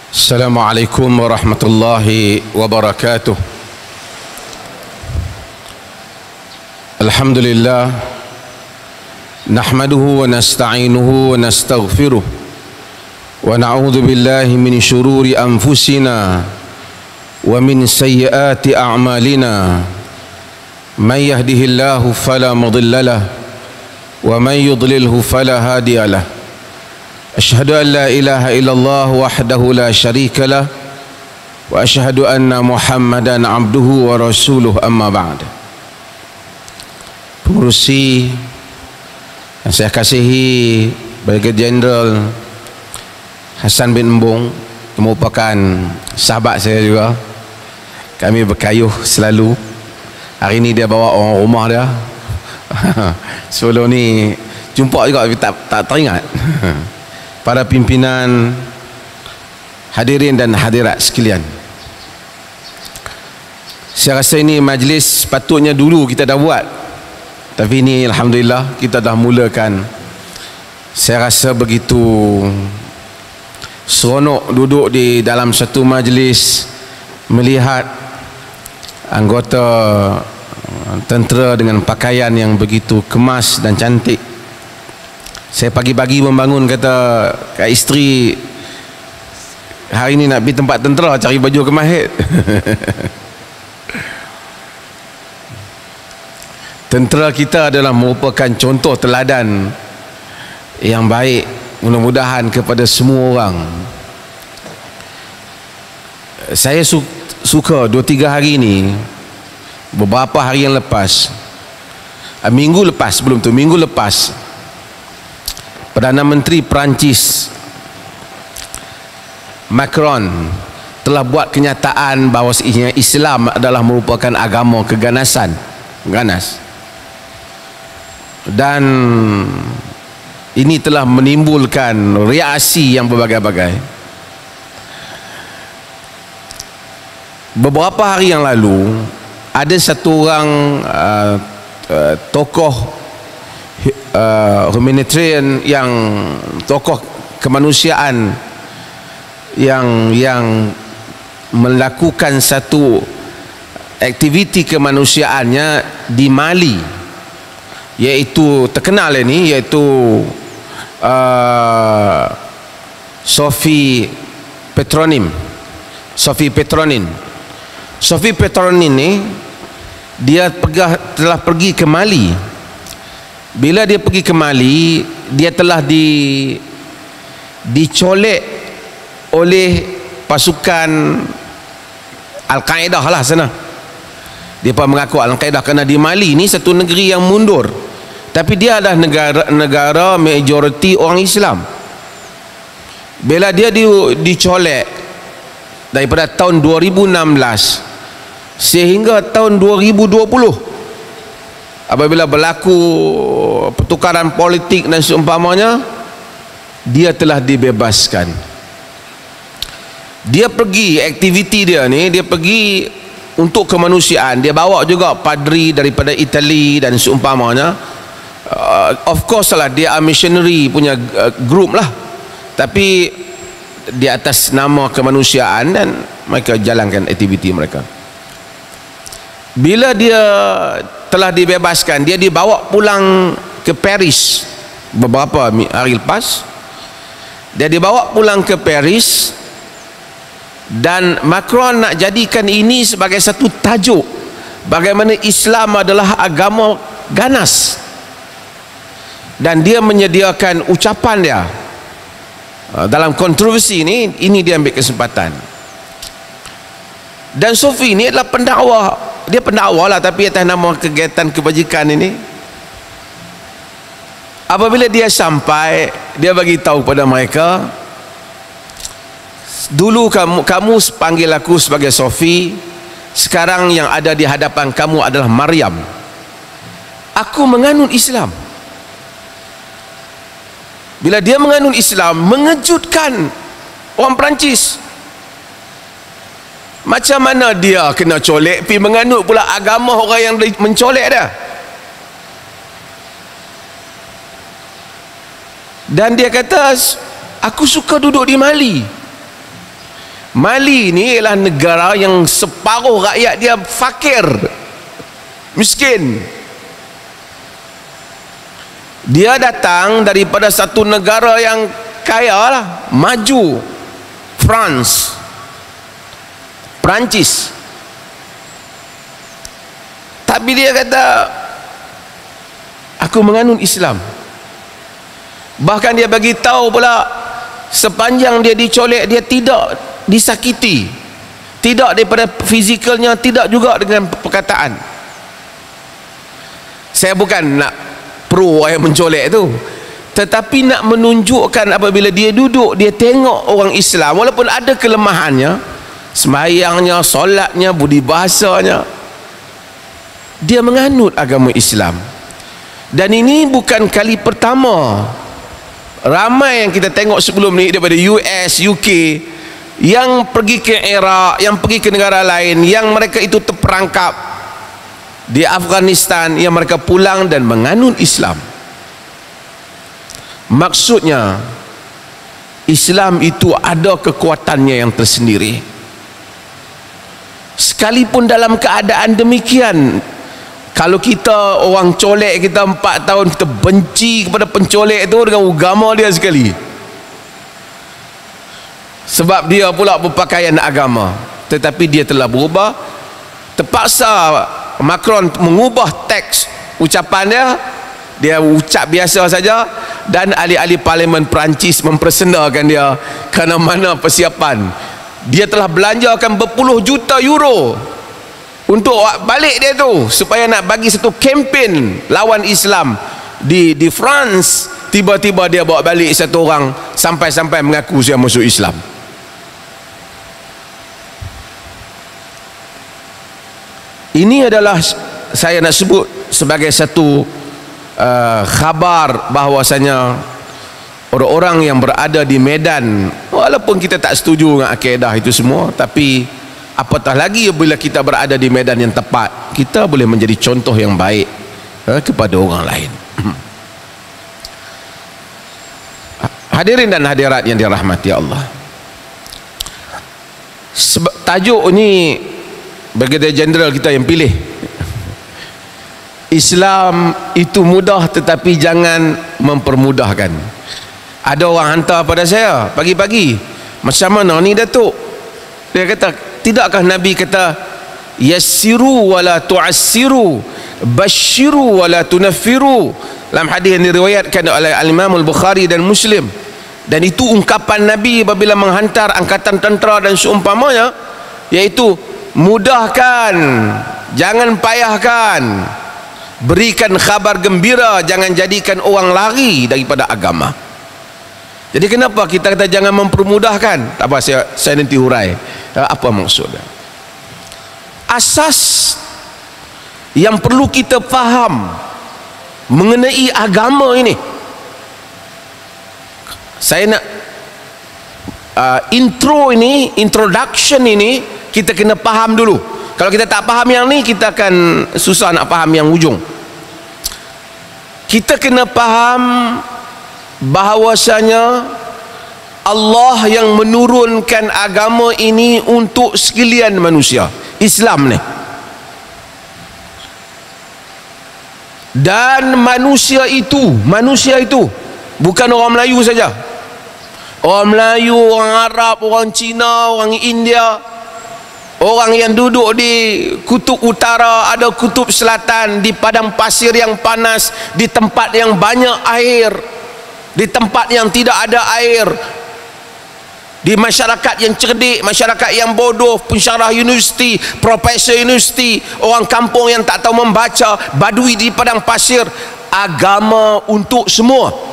Assalamualaikum warahmatullahi wabarakatuh. Alhamdulillah, nahmaduhu wa nasta'inuhu wa nastaghfiruh wa na'udzu billahi min syururi anfusina wa min sayyiati a'malina. May yahdihillahu fala mudilla lahu wa may yudlilhu fala hadiya lahu. Asyhadu an la ilaha illallah wahdahu la syarika lah wa asyhadu anna Muhammadan abduhu wa rasuluh, amma ba'd. Pengurusi yang saya kasihi, Brigadier Jeneral Hassan bin Embong, yang merupakan sahabat saya juga, kami berkayuh selalu. Hari ini dia bawa orang rumah dia. Sebelum ni jumpa juga tapi tak teringat. Para pimpinan, hadirin dan hadirat sekalian, saya rasa ini majlis patutnya dulu kita dah buat, tapi ini alhamdulillah kita dah mulakan. Saya rasa begitu seronok duduk di dalam satu majlis melihat anggota tentera dengan pakaian yang begitu kemas dan cantik. Saya pagi-pagi membangun, kata kat isteri, hari ni nak pergi tempat tentera cari baju kemahit. Tentera kita adalah merupakan contoh teladan yang baik, mudah-mudahan kepada semua orang. Saya suka 2-3 hari ni, beberapa hari yang lepas, minggu lepas Perdana Menteri Perancis Macron telah buat kenyataan bahawa Islam adalah merupakan agama keganasan, ganas, dan ini telah menimbulkan reaksi yang berbagai-bagai. Beberapa hari yang lalu ada satu orang tokoh humanitarian, yang tokoh kemanusiaan yang melakukan satu aktiviti kemanusiaannya di Mali, iaitu terkenal ini, iaitu Sophie Petronin. Sophie Petronin ni dia telah pergi ke Mali. Bila dia pergi ke Mali, dia telah dicolek oleh pasukan Al-Qaeda lah sana. Dia pun mengaku Al-Qaeda, kerana di Mali ni satu negeri yang mundur, tapi dia adalah negara majoriti orang Islam. Bila dia dicolek daripada tahun 2016 sehingga tahun 2020, apabila berlaku pertukaran politik dan seumpamanya, dia telah dibebaskan. Dia pergi, aktiviti dia ni, dia pergi untuk kemanusiaan. Dia bawa juga padri daripada Itali dan seumpamanya. Of course lah, dia missionary punya group lah, tapi di atas nama kemanusiaan, dan mereka jalankan aktiviti mereka. Bila dia telah dibebaskan, dia dibawa pulang ke Paris beberapa hari lepas. Dia dibawa pulang ke Paris, dan Macron nak jadikan ini sebagai satu tajuk bagaimana Islam adalah agama ganas, dan dia menyediakan ucapan dia dalam kontroversi ini dia ambil kesempatan. Dan Sophie ni adalah pendakwa. Dia pendakwa lah, tapi atas nama kegiatan kebajikan ini. Apabila dia sampai, dia bagi tahu kepada mereka, dulu kamu panggil aku sebagai Sophie, sekarang yang ada di hadapan kamu adalah Maryam. Aku menganut Islam. Bila dia menganut Islam, mengejutkan orang Perancis. Macam mana dia kena colek pergi menganut pula agama orang yang mencolek dia? Dan dia kata, aku suka duduk di Mali. Mali ni ialah negara yang separuh rakyat dia fakir, miskin. Dia datang daripada satu negara yang kaya lah, maju, Perancis. Tapi dia kata, aku menganut Islam. Bahkan dia bagi tahu pula, sepanjang dia dicolek, dia tidak disakiti, tidak daripada fizikalnya, tidak juga dengan perkataan. Saya bukan nak pro yang mencolek tu, tetapi nak menunjukkan apabila dia duduk, dia tengok orang Islam, walaupun ada kelemahannya, sembahyangnya, solatnya, budi bahasanya, dia menganut agama Islam. Dan ini bukan kali pertama. Ramai yang kita tengok sebelum ni daripada US, UK, yang pergi ke Iraq, yang pergi ke negara lain, yang mereka itu terperangkap di Afghanistan, yang mereka pulang dan menganut Islam. Maksudnya Islam itu ada kekuatannya yang tersendiri. Sekalipun dalam keadaan demikian, kalau kita orang colek kita 4 tahun, kita benci kepada pencolek itu dengan agama dia sekali, sebab dia pula berpakaian agama, tetapi dia telah berubah. Terpaksa Macron mengubah teks ucapan dia ucap biasa saja, dan ahli-ahli parlimen Perancis mempersendakan dia kerana mana persiapan. Dia telah belanjakan berpuluh juta euro untuk balik dia tu, supaya nak bagi satu kempen lawan Islam di France. Tiba-tiba dia bawa balik satu orang sampai-sampai mengaku saya masuk Islam. Ini adalah saya nak sebut sebagai satu khabar bahawasanya orang-orang yang berada di medan, walaupun kita tak setuju dengan akidah itu semua, tapi apatah lagi bila kita berada di medan yang tepat, kita boleh menjadi contoh yang baik kepada orang lain. Hadirin dan hadirat yang dirahmati Allah, tajuk ini Brigadier Jeneral kita yang pilih. Islam itu mudah, tetapi jangan mempermudahkan. Ada orang hantar pada saya pagi-pagi, macam mana ni Datuk? Dia kata, tidakkah Nabi kata yassiru wala tu'assiru, basyiru wala tunaffiru, dalam hadis yang diriwayatkan oleh Al-Imam Al-Bukhari dan Muslim. Dan itu ungkapan Nabi apabila menghantar angkatan tentera dan seumpamanya, iaitu mudahkan, jangan payahkan, berikan khabar gembira, jangan jadikan orang lari daripada agama. Jadi kenapa kita kata jangan mempermudahkan? Tak apa, saya nanti hurai apa maksudnya. Asas yang perlu kita faham mengenai agama ini, saya nak introduction ini kita kena faham dulu. Kalau kita tak faham yang ni, kita akan susah nak faham yang ujung. Kita kena faham bahawasanya Allah yang menurunkan agama ini untuk sekalian manusia, Islam ni. Dan manusia itu bukan orang Melayu saja. Orang Melayu, orang Arab, orang Cina, orang India, orang yang duduk di kutub utara, ada kutub selatan, di padang pasir yang panas, di tempat yang banyak air, di tempat yang tidak ada air, di masyarakat yang cerdik, masyarakat yang bodoh, pensyarah universiti, profesor universiti, orang kampung yang tak tahu membaca, badui di padang pasir. Agama untuk semua.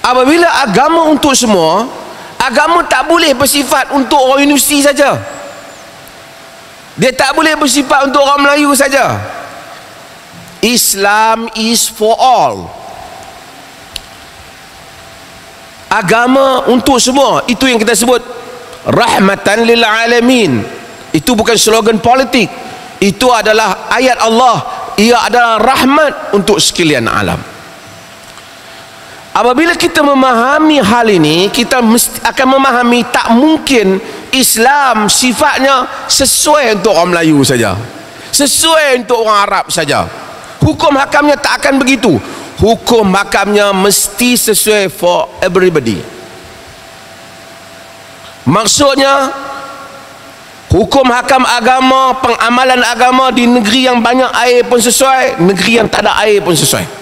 Apabila agama untuk semua, agama tak boleh bersifat untuk orang universiti saja. Dia tak boleh bersifat untuk orang Melayu saja. Islam is for all. Agama untuk semua. Itu yang kita sebut rahmatan lil alamin. Itu bukan slogan politik. Itu adalah ayat Allah. Ia adalah rahmat untuk sekalian alam. Apabila kita memahami hal ini, kita mesti akan memahami tak mungkin Islam sifatnya sesuai untuk orang Melayu saja, sesuai untuk orang Arab saja. Hukum hakamnya tak akan begitu. Hukum hakamnya mesti sesuai for everybody. Maksudnya, hukum hakam agama, pengamalan agama di negeri yang banyak air pun sesuai, negeri yang tak ada air pun sesuai.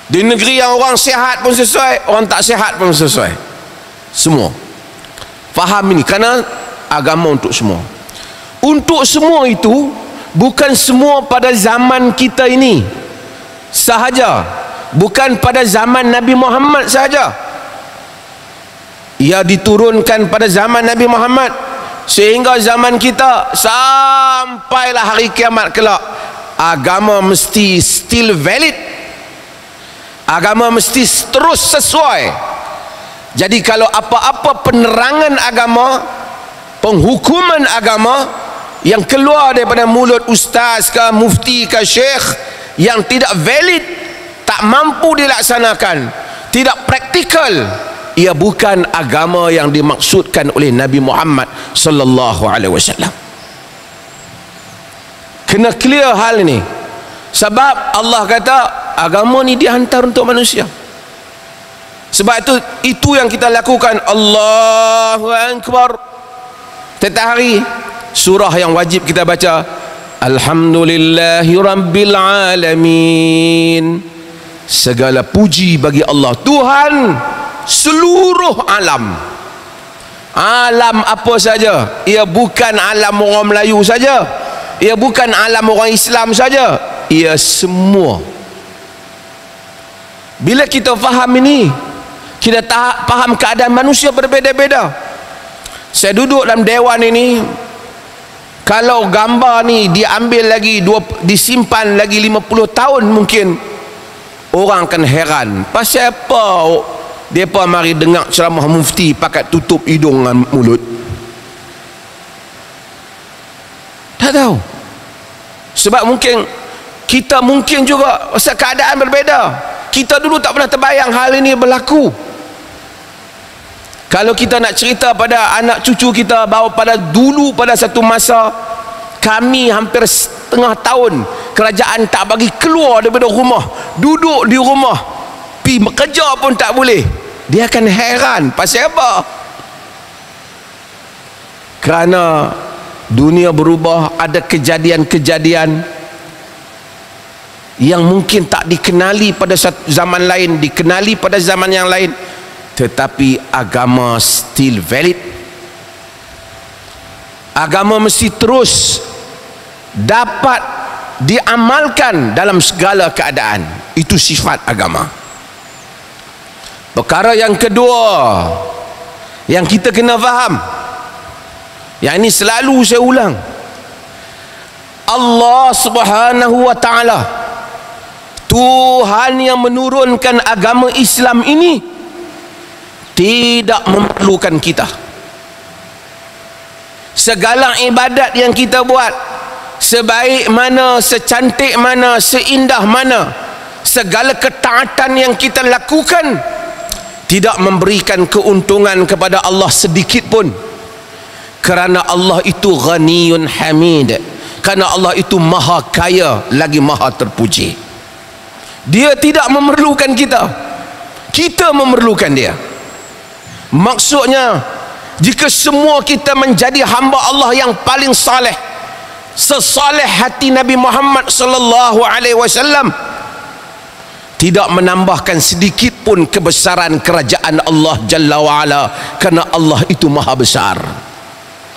Di negeri yang orang sihat pun sesuai, orang tak sihat pun sesuai. Semua faham ini, kerana agama untuk semua. Untuk semua itu bukan semua pada zaman kita ini sahaja, bukan pada zaman Nabi Muhammad sahaja. Ia diturunkan pada zaman Nabi Muhammad sehingga zaman kita sampailah hari kiamat kelak. Agama mesti still valid. Agama mesti terus sesuai. Jadi kalau apa-apa penerangan agama, penghukuman agama yang keluar daripada mulut ustaz ke mufti ke syekh yang tidak valid, tak mampu dilaksanakan, tidak praktikal, ia bukan agama yang dimaksudkan oleh Nabi Muhammad sallallahu alaihi wasallam. Kena clear hal ini. Sebab Allah kata agama ni dihantar untuk manusia. Sebab itu yang kita lakukan. Allahu Akbar. Setiap hari surah yang wajib kita baca, Alhamdulillahi Rabbil Alamin. Segala puji bagi Allah, Tuhan seluruh alam. Alam apa saja, ia bukan alam orang Melayu saja, ia bukan alam orang Islam saja, ia semua. Bila kita faham ini, kita faham keadaan manusia berbeza-beza. Saya duduk dalam dewan ini, kalau gambar ni diambil lagi disimpan lagi 50 tahun mungkin orang akan heran. Pasal apa depa mari dengar ceramah mufti pakai tutup hidung dan mulut? Tak tahu. Sebab kita mungkin juga pasal keadaan berbeza. Kita dulu tak pernah terbayang hal ini berlaku. Kalau kita nak cerita pada anak cucu kita bahawa pada satu masa kami hampir setengah tahun kerajaan tak bagi keluar daripada rumah, duduk di rumah, pergi bekerja pun tak boleh, dia akan heran. Pasal apa? Kerana dunia berubah, ada kejadian-kejadian yang mungkin tak dikenali pada zaman lain, dikenali pada zaman yang lain, tetapi agama still valid. Agama mesti terus dapat diamalkan dalam segala keadaan. Itu sifat agama. Perkara yang kedua yang kita kena faham, yang ini selalu saya ulang, Allah Subhanahu wa ta'ala, Tuhan yang menurunkan agama Islam ini, tidak memerlukan kita. Segala ibadat yang kita buat, sebaik mana, secantik mana, seindah mana, segala ketaatan yang kita lakukan, tidak memberikan keuntungan kepada Allah sedikit pun. Kerana Allah itu ghaniyun hamid, kerana Allah itu maha kaya lagi maha terpuji. Dia tidak memerlukan kita, kita memerlukan dia. Maksudnya, jika semua kita menjadi hamba Allah yang paling saleh, sesaleh hati Nabi Muhammad sallallahu alaihi wasallam, tidak menambahkan sedikit pun kebesaran kerajaan Allah Jalla wa'ala, kerana Allah itu maha besar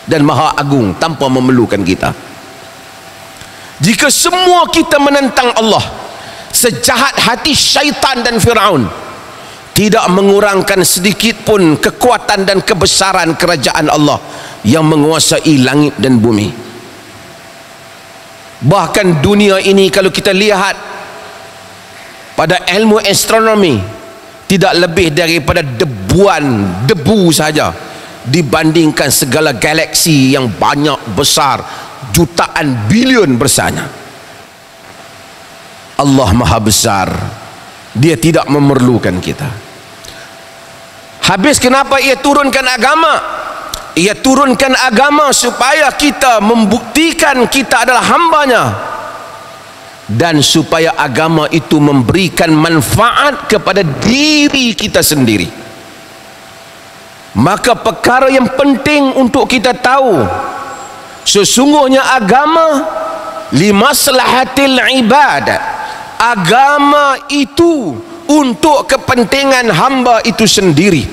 dan maha agung tanpa memerlukan kita. Jika semua kita menentang Allah, sejahat hati syaitan dan Fir'aun, tidak mengurangkan sedikit pun kekuatan dan kebesaran kerajaan Allah yang menguasai langit dan bumi. Bahkan dunia ini kalau kita lihat pada ilmu astronomi, tidak lebih daripada debu saja dibandingkan segala galaksi yang banyak besar, jutaan bilion bersanya. Allah Maha Besar, Dia tidak memerlukan kita. Habis kenapa Ia turunkan agama? Ia turunkan agama supaya kita membuktikan kita adalah hambanya, dan supaya agama itu memberikan manfaat kepada diri kita sendiri. Maka perkara yang penting untuk kita tahu, sesungguhnya agama limaslahatil ibad, agama itu untuk kepentingan hamba itu sendiri.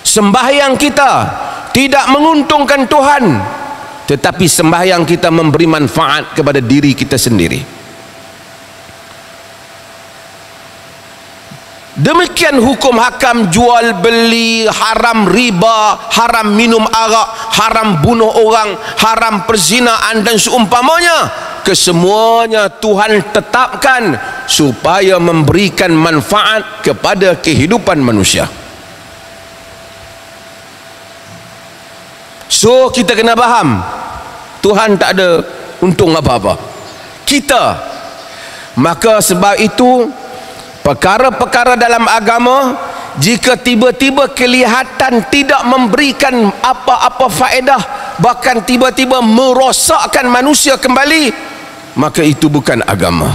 Sembahyang kita tidak menguntungkan Tuhan, tetapi sembahyang kita memberi manfaat kepada diri kita sendiri. Demikian hukum hakam jual beli, haram riba, haram minum arak, haram bunuh orang, haram perzinaan dan seumpamanya. Kesemuanya Tuhan tetapkan supaya memberikan manfaat kepada kehidupan manusia. So kita kena faham, Tuhan tak ada untung apa-apa kita. Maka sebab itu perkara-perkara dalam agama, jika tiba-tiba kelihatan tidak memberikan apa-apa faedah, bahkan tiba-tiba merosakkan manusia kembali, maka itu bukan agama.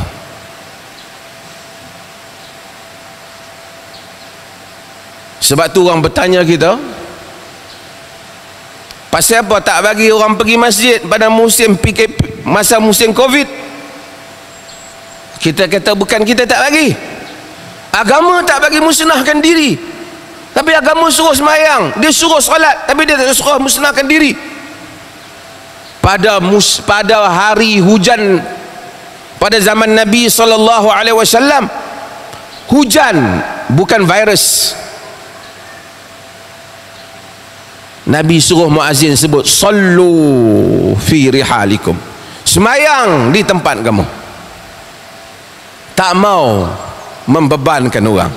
Sebab tu orang bertanya kita, pasal apa tak bagi orang pergi masjid pada musim PKP, masa musim Covid? Kita kata bukan kita tak bagi, agama tak bagi musnahkan diri, tapi agama suruh sembahyang, dia suruh solat, tapi dia tak suruh musnahkan diri. Pada hari hujan pada zaman Nabi SAW, hujan bukan virus. Nabi suruh muazzin sebut sallu fi rihalikum, sembahyang di tempat kamu. Tak mau membebankan orang,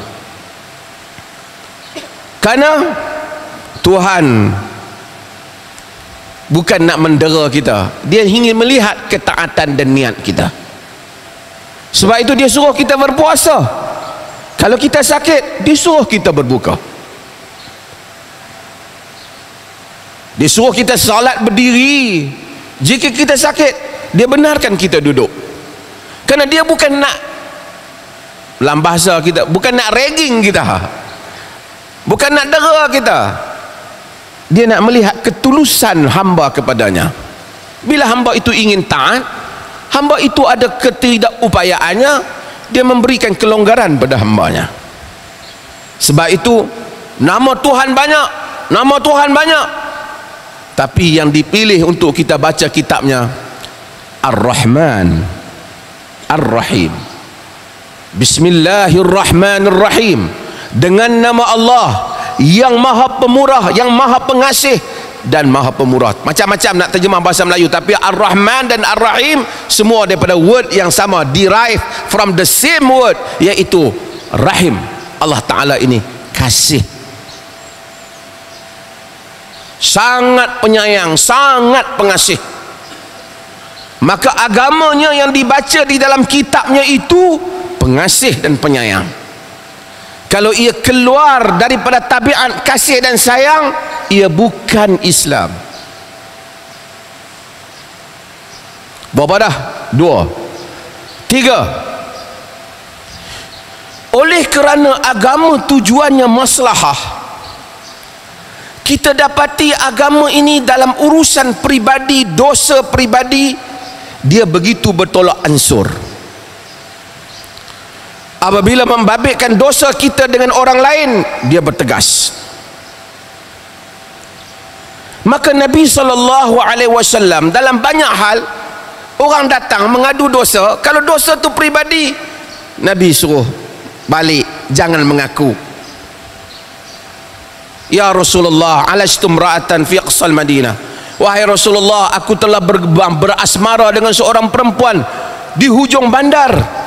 karena Tuhan bukan nak mendera kita, Dia ingin melihat ketaatan dan niat kita. Sebab itu Dia suruh kita berpuasa. Kalau kita sakit, Dia suruh kita berbuka. Dia suruh kita salat berdiri. Jika kita sakit, Dia benarkan kita duduk, kerana Dia bukan nak, dalam bahasa kita, bukan nak ragging kita, bukan nak dera kita. Dia nak melihat ketulusan hamba kepadanya. Bila hamba itu ingin taat, hamba itu ada ketidakupayaannya, Dia memberikan kelonggaran pada hambanya. Sebab itu nama Tuhan banyak, nama Tuhan banyak, tapi yang dipilih untuk kita baca kitabnya Ar-Rahman Ar-Rahim. Bismillahirrahmanirrahim, dengan nama Allah yang maha pemurah, yang maha pengasih dan maha pemurah. Macam-macam nak terjemah bahasa Melayu, tapi Ar-Rahman dan Ar-Rahim semua daripada word yang sama, derive from the same word, iaitu Rahim. Allah Ta'ala ini kasih, sangat penyayang, sangat pengasih. Maka agamanya yang dibaca di dalam kitabnya itu pengasih dan penyayang. Kalau ia keluar daripada tabiat kasih dan sayang, ia bukan Islam. Berapa dah? 2, 3. Oleh kerana agama tujuannya maslahah, kita dapati agama ini dalam urusan pribadi, dosa pribadi, dia begitu bertolak ansur. Apabila membabitkan dosa kita dengan orang lain, dia bertegas. Maka Nabi SAW dalam banyak hal, orang datang mengadu dosa, kalau dosa tu pribadi, Nabi suruh balik, jangan mengaku. Ya Rasulullah, alastum ra'atan fi aqsal Madinah, wahai Rasulullah, aku telah berasmara dengan seorang perempuan di hujung bandar.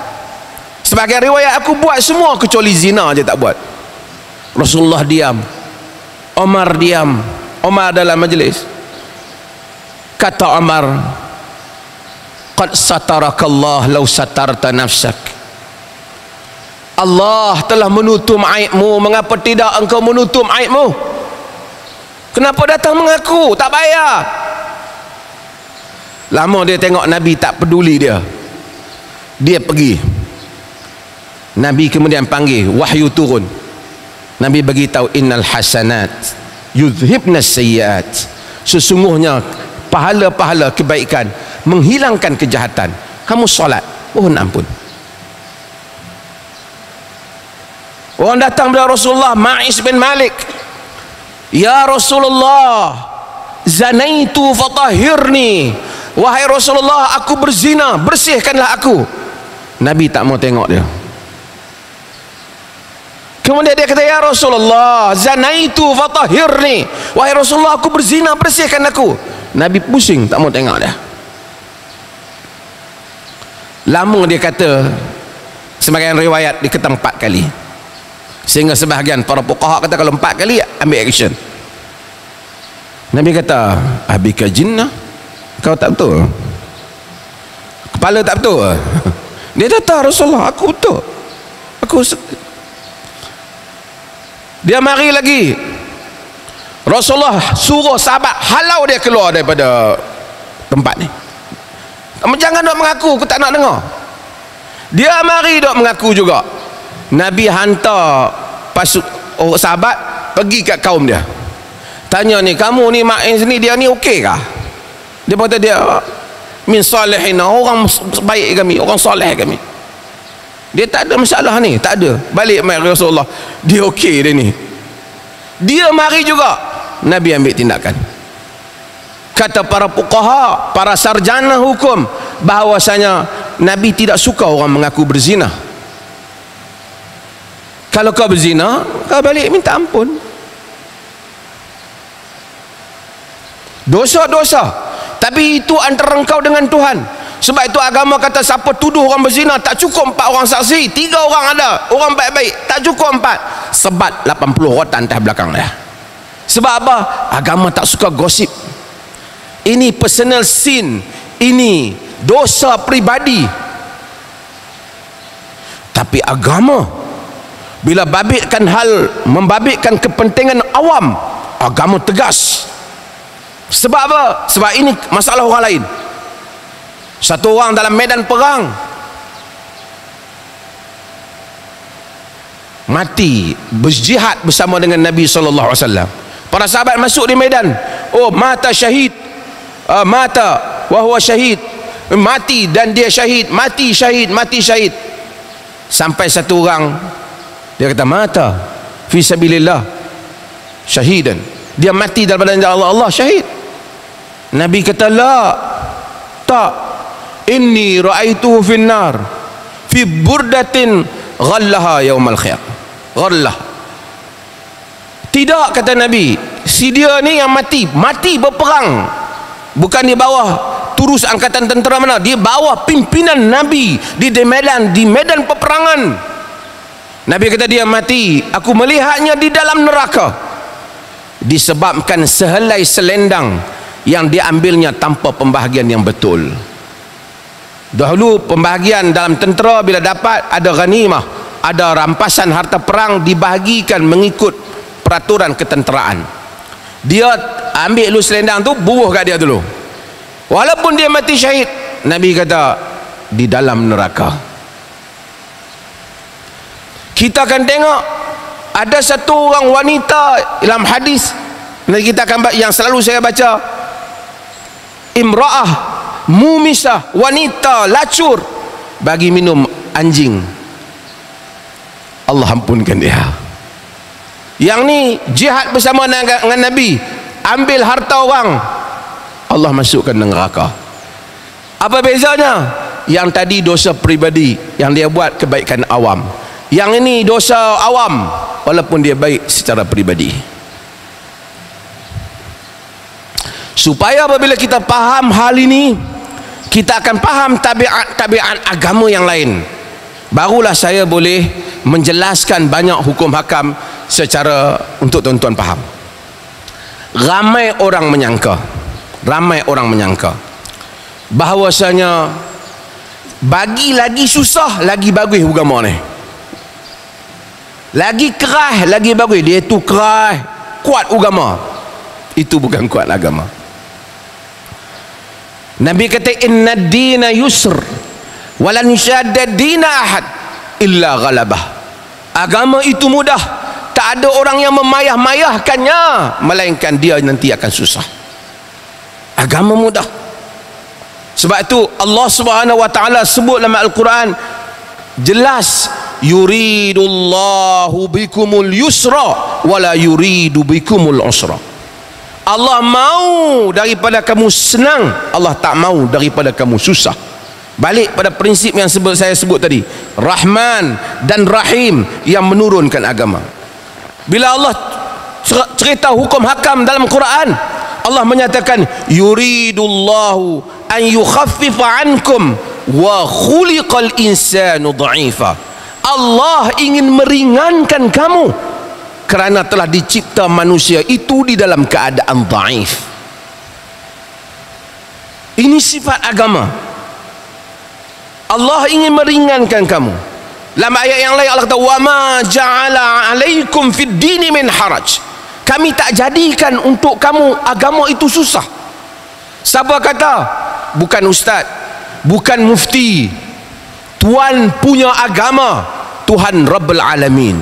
Sebagai riwayat, aku buat semua kecuali zina je tak buat. Rasulullah diam, Omar diam. Omar dalam majlis, kata Omar, qad satarakallah law satarta nafsak. Allah telah menutup aibmu, mengapa tidak engkau menutup aibmu? Kenapa datang mengaku? Tak bayar. Lama dia tengok Nabi tak peduli dia, dia pergi. Nabi kemudian panggil, wahyu turun. Nabi bagi tahu, innal hasanat yudhibnas sayyiat, sesungguhnya pahala-pahala kebaikan menghilangkan kejahatan. Kamu solat, mohon ampun. Orang datang kepada Rasulullah, Ma'is bin Malik, ya Rasulullah, zanaitu fatahhirni, wahai Rasulullah, aku berzina, bersihkanlah aku. Nabi tak mau tengok dia. Kemudian dia kata, ya Rasulullah, zanaitu fatahhirni, wahai Rasulullah, aku berzina, bersihkan aku. Nabi pusing, tak mau tengok dia. Lama dia kata, sebagian riwayat dikata 4 kali, sehingga sebahagian para fuqaha kata kalau 4 kali ambil action. Nabi kata, abika jinnah, kau tak betul, kepala tak betul. Dia kata, Rasulullah, aku betul, dia mari lagi. Rasulullah suruh sahabat halau dia keluar daripada tempat ni. Jangan dok mengaku, aku tak nak dengar. Dia mari dok mengaku juga. Nabi hantar sahabat pergi kat kaum dia, tanya ni, kamu ni Ma'is ni, dia ni okey kah? Dia kata dia min salihina, orang baik kami, orang soleh kami, dia tak ada masalah ni, tak ada. Balik mai Rasulullah, dia okey dia ni. Dia mari juga, Nabi ambil tindakan. Kata para fuqaha, para sarjana hukum, bahawasanya Nabi tidak suka orang mengaku berzina. Kalau kau berzina, kau balik minta ampun. Dosa-dosa, tapi itu antara engkau dengan Tuhan. Sebab itu agama kata, siapa tuduh orang berzina, tak cukup 4 orang saksi, 3 orang ada, orang baik-baik, tak cukup 4, sebat 80 rotan atas belakang dia. Sebab apa? Agama tak suka gosip. Ini personal sin, ini dosa pribadi. Tapi agama bila babitkan hal, membabitkan kepentingan awam, agama tegas. Sebab apa? Sebab ini masalah orang lain. Satu orang dalam medan perang mati berjihad bersama dengan Nabi SAW. Para sahabat masuk di medan, oh mata syahid, mata wahwa syahid, mati dan dia syahid, mati syahid, mati syahid. Sampai satu orang dia kata, mata fi sabilillah syahidan, dia mati dalam jalan Allah, syahid. Nabi kata, la, tak, inni ra'aituhu finnar fi burdatin ghallaha yaumal khiyam. Ghallah, tidak, kata Nabi, si dia ni yang mati berperang, bukan di bawah turus angkatan tentera mana, di bawah pimpinan Nabi di medan peperangan. Nabi kata dia mati, aku melihatnya di dalam neraka, disebabkan sehelai selendang yang diambilnya tanpa pembahagian yang betul. Dahulu pembahagian dalam tentera, bila dapat ada ghanimah, ada rampasan harta perang, dibahagikan mengikut peraturan ketenteraan. Dia ambil lu selendang tu, bubuh kat dia dulu, walaupun dia mati syahid. Nabi kata di dalam neraka. Kita akan tengok ada satu orang wanita dalam hadis, nanti kita akan yang selalu saya baca, imra'ah mumisah, wanita lacur, bagi minum anjing, Allah ampunkan dia. Yang ni jihad bersama dengan Nabi, ambil harta orang, Allah masukkan neraka. Apa bezanya? Yang tadi dosa pribadi, yang dia buat kebaikan awam. Yang ini dosa awam, walaupun dia baik secara pribadi. Supaya apabila kita faham hal ini, kita akan faham tabiat agama yang lain, barulah saya boleh menjelaskan banyak hukum hakam secara untuk tuan-tuan faham. Ramai orang menyangka bahawasanya bagi lagi susah lagi bagus agama ni. lagi keras, lagi bagus. Dia tu keras, kuat agama. Itu bukan kuat agama. Nabi kata inna dina yusr walan yushadda dina ahad illa ghalabah. Agama itu mudah, tak ada orang yang memayah-mayahkannya melainkan dia nanti akan susah. Agama mudah. Sebab itu Allah Subhanahu wa taala sebut dalam Al-Quran jelas, yuridullahu bikumul yusra wala yuridu bikumul usra. Allah mau daripada kamu senang, Allah tak mau daripada kamu susah. Balik pada prinsip yang saya sebut tadi, Rahman dan Rahim yang menurunkan agama. Bila Allah cerita hukum hakam dalam Quran, Allah menyatakan yuridullahu an yukhaffifa ankum wa khuliqal insanu dha'ifa. Allah ingin meringankan kamu kerana telah dicipta manusia itu di dalam keadaan dhaif. Ini sifat agama. Allah ingin meringankan kamu. Dalam ayat yang lain Allah kata wa ma ja'ala 'alaikum fid dini min haraj. Kami tak jadikan untuk kamu agama itu susah. Siapa kata? Bukan ustaz, bukan mufti. Tuan punya agama, Tuhan Rabbul Alamin.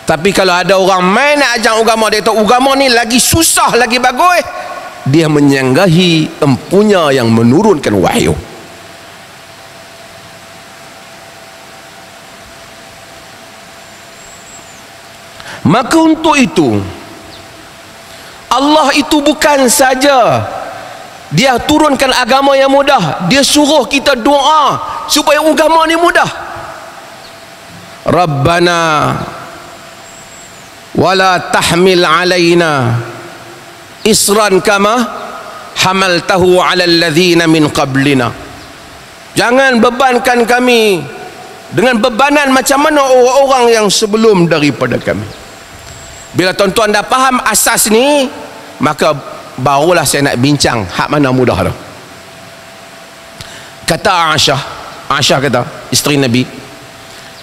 Tapi kalau ada orang main nak ajar agama, dia tahu agama ni lagi susah, lagi bagus, dia menyanggahi empunya yang menurunkan wahyu. Maka untuk itu Allah itu bukan saja dia turunkan agama yang mudah, dia suruh kita doa supaya agama ni mudah. Rabbana wala tahmil alaina isran kama hamaltahu ala alladhina min qablina. Jangan bebankan kami dengan bebanan macam mana orang-orang yang sebelum daripada kami. Bila tuan-tuan dah faham asas ni, maka barulah saya nak bincang hak mana mudah tu. Kata Aisyah kata, isteri Nabi,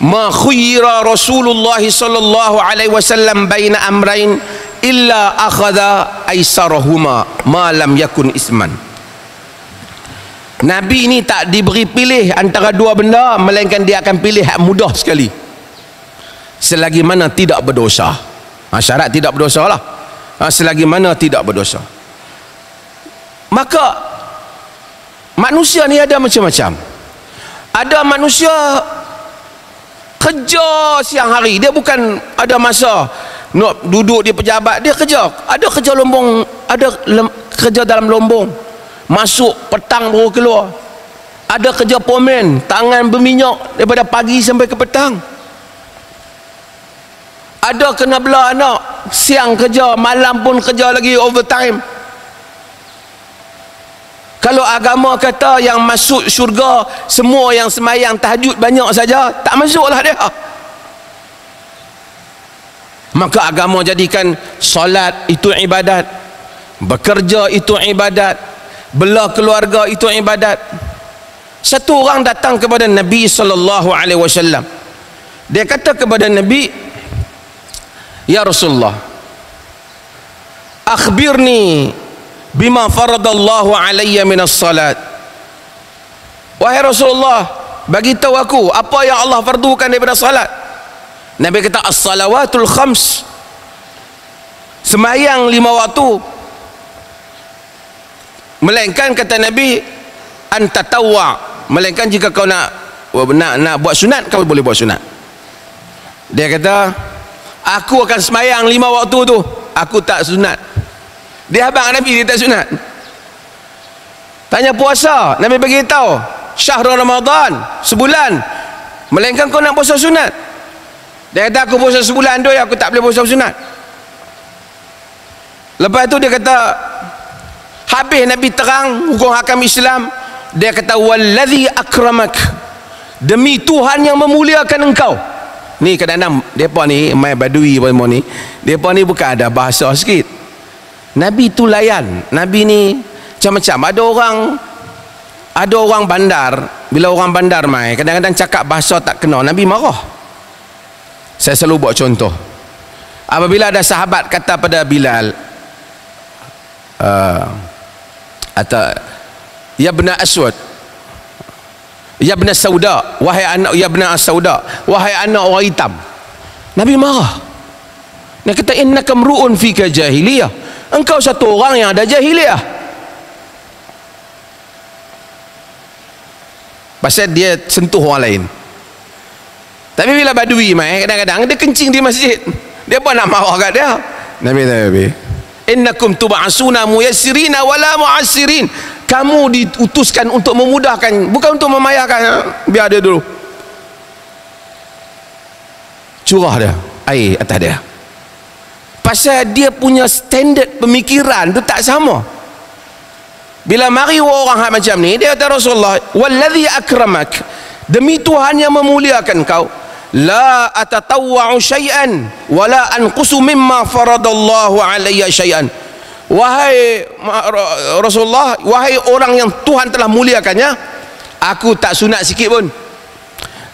ma khuyira Rasulullah sallallahu alaihi wasallam baina amrain illa akhadha aisarahuma ma lam yakun isman. Nabi ni tak diberi pilih antara dua benda, melainkan dia akan pilih hak mudah sekali selagi mana tidak berdosa. Syarat tidak berdosa lah, selagi mana tidak berdosa. Maka manusia ni ada macam-macam. Ada manusia kerja siang hari, dia bukan ada masa nak duduk di pejabat, dia kerja. Ada kerja lombong, ada kerja dalam lombong, masuk petang baru keluar. Ada kerja pomen, tangan berminyak daripada pagi sampai ke petang. Ada kena bela anak, siang kerja, malam pun kerja lagi overtime. Kalau agama kata yang masuk syurga semua yang semayang tahajud banyak saja, tak masuklah dia. Maka agama jadikan solat itu ibadat, bekerja itu ibadat, bela keluarga itu ibadat. Satu orang datang kepada Nabi sallallahu alaihi wasallam. Dia kata kepada Nabi, ya Rasulullah, akhbirni bima faradallahu alayya minas salat. Wahai Rasulullah, bagi tahu aku apa yang Allah fardukan daripada salat. Nabi kata as-salawatul khams, sembahyang 5 waktu. Melainkan kata Nabi antatawwa, melainkan jika kau nak buat sunat, kau boleh buat sunat. Dia kata aku akan sembahyang 5 waktu tu, aku tak sunat. Dia abang Nabi, dia tak sunat. Tanya puasa, Nabi bagi tahu syahrul Ramadan, sebulan, melainkan kau nak puasa sunat. Dia kata aku puasa sebulan tu, aku tak boleh puasa sunat. Lepas tu dia kata, habis Nabi terang hukum hakam Islam, dia kata wallazi akramak, demi Tuhan yang memuliakan engkau. Ni kadang-kadang depa ni mai badui apa semua ni, depa ni bukan ada bahasa sikit. Nabi tu layan. Nabi ni macam-macam. Ada orang bandar, bila orang bandar mai kadang-kadang cakap bahasa tak kena, Nabi marah. Saya selalu buat contoh. Apabila ada sahabat kata pada Bilal, atau ya bena Aswad, ya bena Sauda, wahai anak ya bena Sauda, wahai anak orang hitam, Nabi marah. Dia kata innaka mru'un fika jahiliyah, engkau satu orang yang ada jahiliyah. Pasal dia sentuh orang lain. Tapi bila badui mai, kadang-kadang dia kencing di masjid, dia pun nak marah kat dia. Nabi innakum tub'asuna muyassirina wala mu'assirin, kamu diutuskan untuk memudahkan, bukan untuk memayahkan. Biar dia dulu curah dia air atas dia. Pasal dia punya standard pemikiran tu tak sama. Bila mari orang macam ni, dia kata Rasulullah, wallazi akramak, demi Tuhan yang memuliakan kau, la atatawwa'u syai'an wala anqusu mimma faradallahu alayya syai'an. Wahai Rasulullah, wahai orang yang Tuhan telah muliakannya, aku tak sunat sikit pun,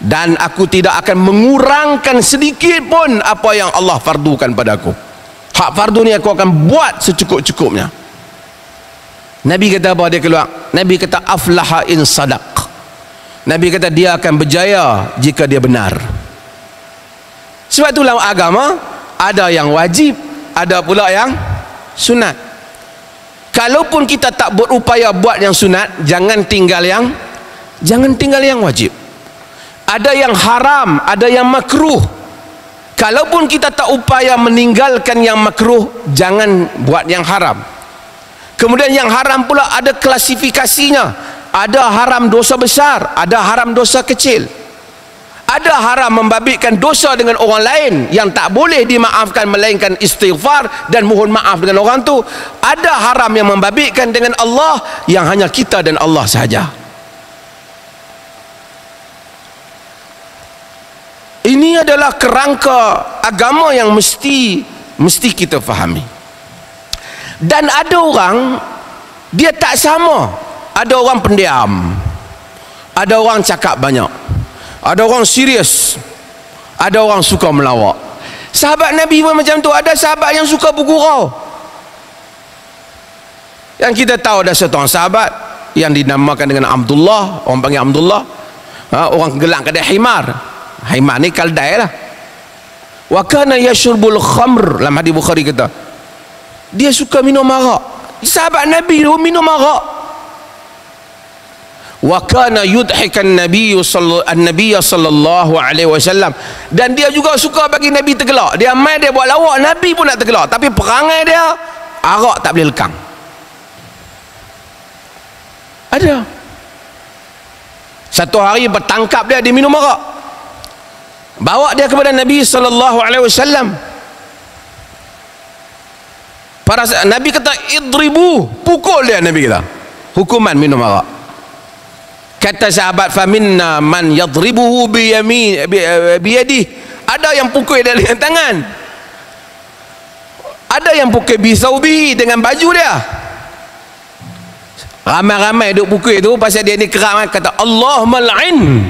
dan aku tidak akan mengurangkan sedikit pun apa yang Allah fardukan padaku. Hak fardu ni aku akan buat secukup-cukupnya. Nabi kata apa? Dia keluar, Nabi kata aflaha in sadaq. Nabi kata dia akan berjaya jika dia benar. Sebab itulah agama ada yang wajib, ada pula yang sunat. Kalaupun kita tak berupaya buat yang sunat, jangan tinggal yang wajib. Ada yang haram, ada yang makruh. Kalaupun kita tak upaya meninggalkan yang makruh, jangan buat yang haram. Kemudian yang haram pula ada klasifikasinya. Ada haram dosa besar, ada haram dosa kecil. Ada haram membabitkan dosa dengan orang lain yang tak boleh dimaafkan melainkan istighfar dan mohon maaf dengan orang tu. Ada haram yang membabitkan dengan Allah yang hanya kita dan Allah sahaja. Ini adalah kerangka agama yang mesti kita fahami. Dan ada orang dia tak sama. Ada orang pendiam, ada orang cakap banyak, ada orang serius, ada orang suka melawak. Sahabat Nabi pun macam tu. Ada sahabat yang suka bergurau. Yang kita tahu ada seorang sahabat yang dinamakan dengan Abdullah, orang panggil Abdullah, orang gelak kata Himar. Himar ni kaldai lah. Wa kana yashurbul khamr, dalam hadis Bukhari kata dia suka minum arak. Sahabat Nabi tu minum arak. Wa kana yudhikan nabiyyu sallallahu alaihi wasallam, dan dia juga suka bagi Nabi tergelak. Dia main, dia buat lawak, Nabi pun nak tergelak, tapi perangai dia arak tak boleh lekang. Ada satu hari bertangkap dia minum arak, bawa dia kepada Nabi sallallahu alaihi wasallam. Para Nabi kata idribu, pukul dia. Nabi kata hukuman minum arak. Kata sahabat, faminna man yadribuhu biyadih, ada yang pukul dia dengan tangan, ada yang pukul bisaubihi, dengan baju dia. Ramai-ramai duk pukul itu pasal dia ni keram. Kata Allah mal'in,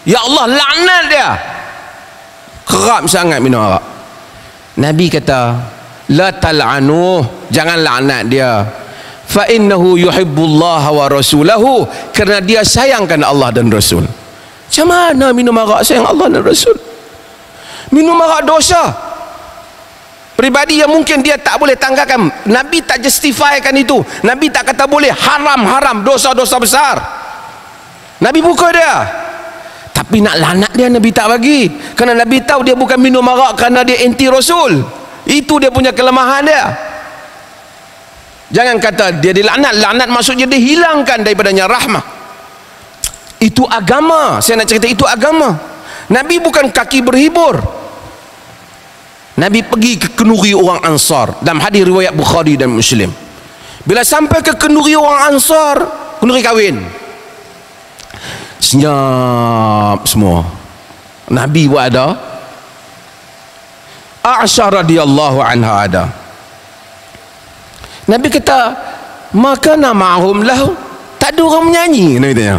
ya Allah laknat dia, keram sangat minum arak. Nabi kata la tal'anuh, jangan laknat dia, fa innahu yuhibbullaha wa rasulahu, kerana dia sayangkan Allah dan Rasul. Macam mana minum arak sayang Allah dan Rasul? Minum arak dosa pribadi yang mungkin dia tak boleh tanggalkan. Nabi tak justifikan itu. Nabi tak kata boleh, haram, dosa-dosa besar. Nabi pukul dia, tapi nak lanat dia Nabi tak bagi, kerana Nabi tahu dia bukan minum arak kerana dia anti Rasul. Itu dia punya kelemahan dia. Jangan kata dia dilaknat. Laknat maksudnya dia hilangkan daripadanya rahmah. Itu agama. Saya nak cerita, itu agama. Nabi bukan kaki berhibur. Nabi pergi ke kenduri orang Ansar, dalam hadis riwayat Bukhari dan Muslim. Bila sampai ke kenduri orang Ansar, kenduri kahwin, senyap semua. Nabi buat ada, Aisyah radhiyallahu anha ada. Nabi kata maka nama'hum lahu, tak ada orang menyanyi. Nabi tanya,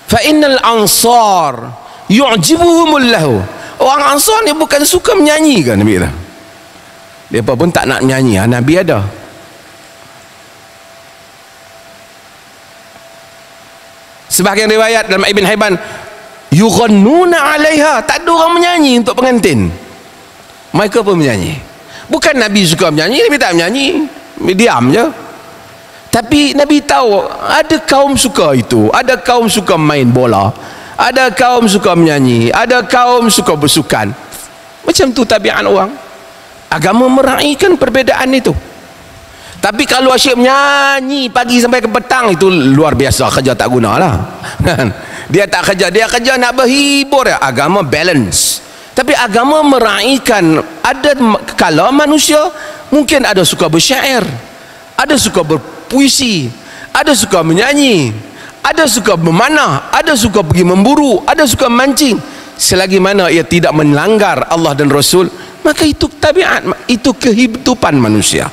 fa innal ansar yu'jibuhumul lahu, Orang Ansar ni bukan suka menyanyi kan, Nabi kata. Mereka pun tak nak nyanyi. Nabi ada. Sebahagian riwayat dalam Ibn Hibban, yughannuna 'alaiha, tak ada orang menyanyi untuk pengantin. Mereka pun menyanyi. Bukan Nabi suka menyanyi, Nabi tak menyanyi, Nabi diam je. Tapi Nabi tahu ada kaum suka itu, ada kaum suka main bola, ada kaum suka menyanyi, ada kaum suka bersukan. Macam tu tabiat orang. Agama meraihkan perbezaan itu. Tapi kalau asyik menyanyi pagi sampai ke petang, itu luar biasa, kerja tak guna lah. Dia tak kerja, dia kerja nak berhibur. Agama balance. Tapi agama meraihkan, ada kalau manusia mungkin ada suka bersyair, ada suka berpuisi, ada suka menyanyi, ada suka memanah, ada suka pergi memburu, ada suka mancing. Selagi mana ia tidak melanggar Allah dan Rasul, maka itu tabiat, itu kehidupan manusia.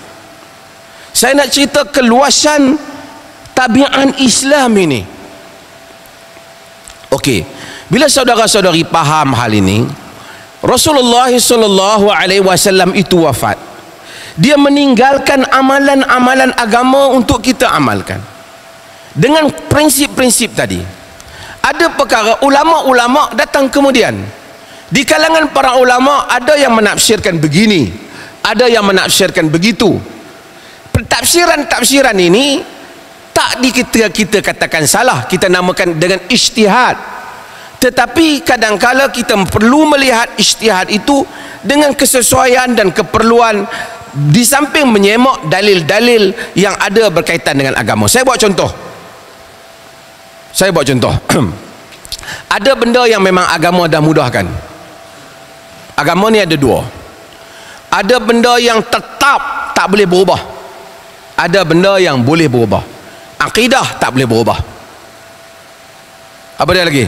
Saya nak cerita keluasan tabiat Islam ini. Okey, bila saudara-saudari faham hal ini, Rasulullah SAW itu wafat. Dia meninggalkan amalan-amalan agama untuk kita amalkan dengan prinsip-prinsip tadi. Ada perkara ulama-ulama datang kemudian. Di kalangan para ulama ada yang menafsirkan begini, ada yang menafsirkan begitu. Tafsiran-tafsiran ini tak kita katakan salah, kita namakan dengan ijtihad. Tetapi kadang-kala kita perlu melihat ijtihad itu dengan kesesuaian dan keperluan, di samping menyemak dalil-dalil yang ada berkaitan dengan agama. Saya buat contoh. Ada benda yang memang agama dah mudahkan. Agama ni ada dua. Ada benda yang tetap tak boleh berubah, ada benda yang boleh berubah. Akidah tak boleh berubah. Apa dia lagi?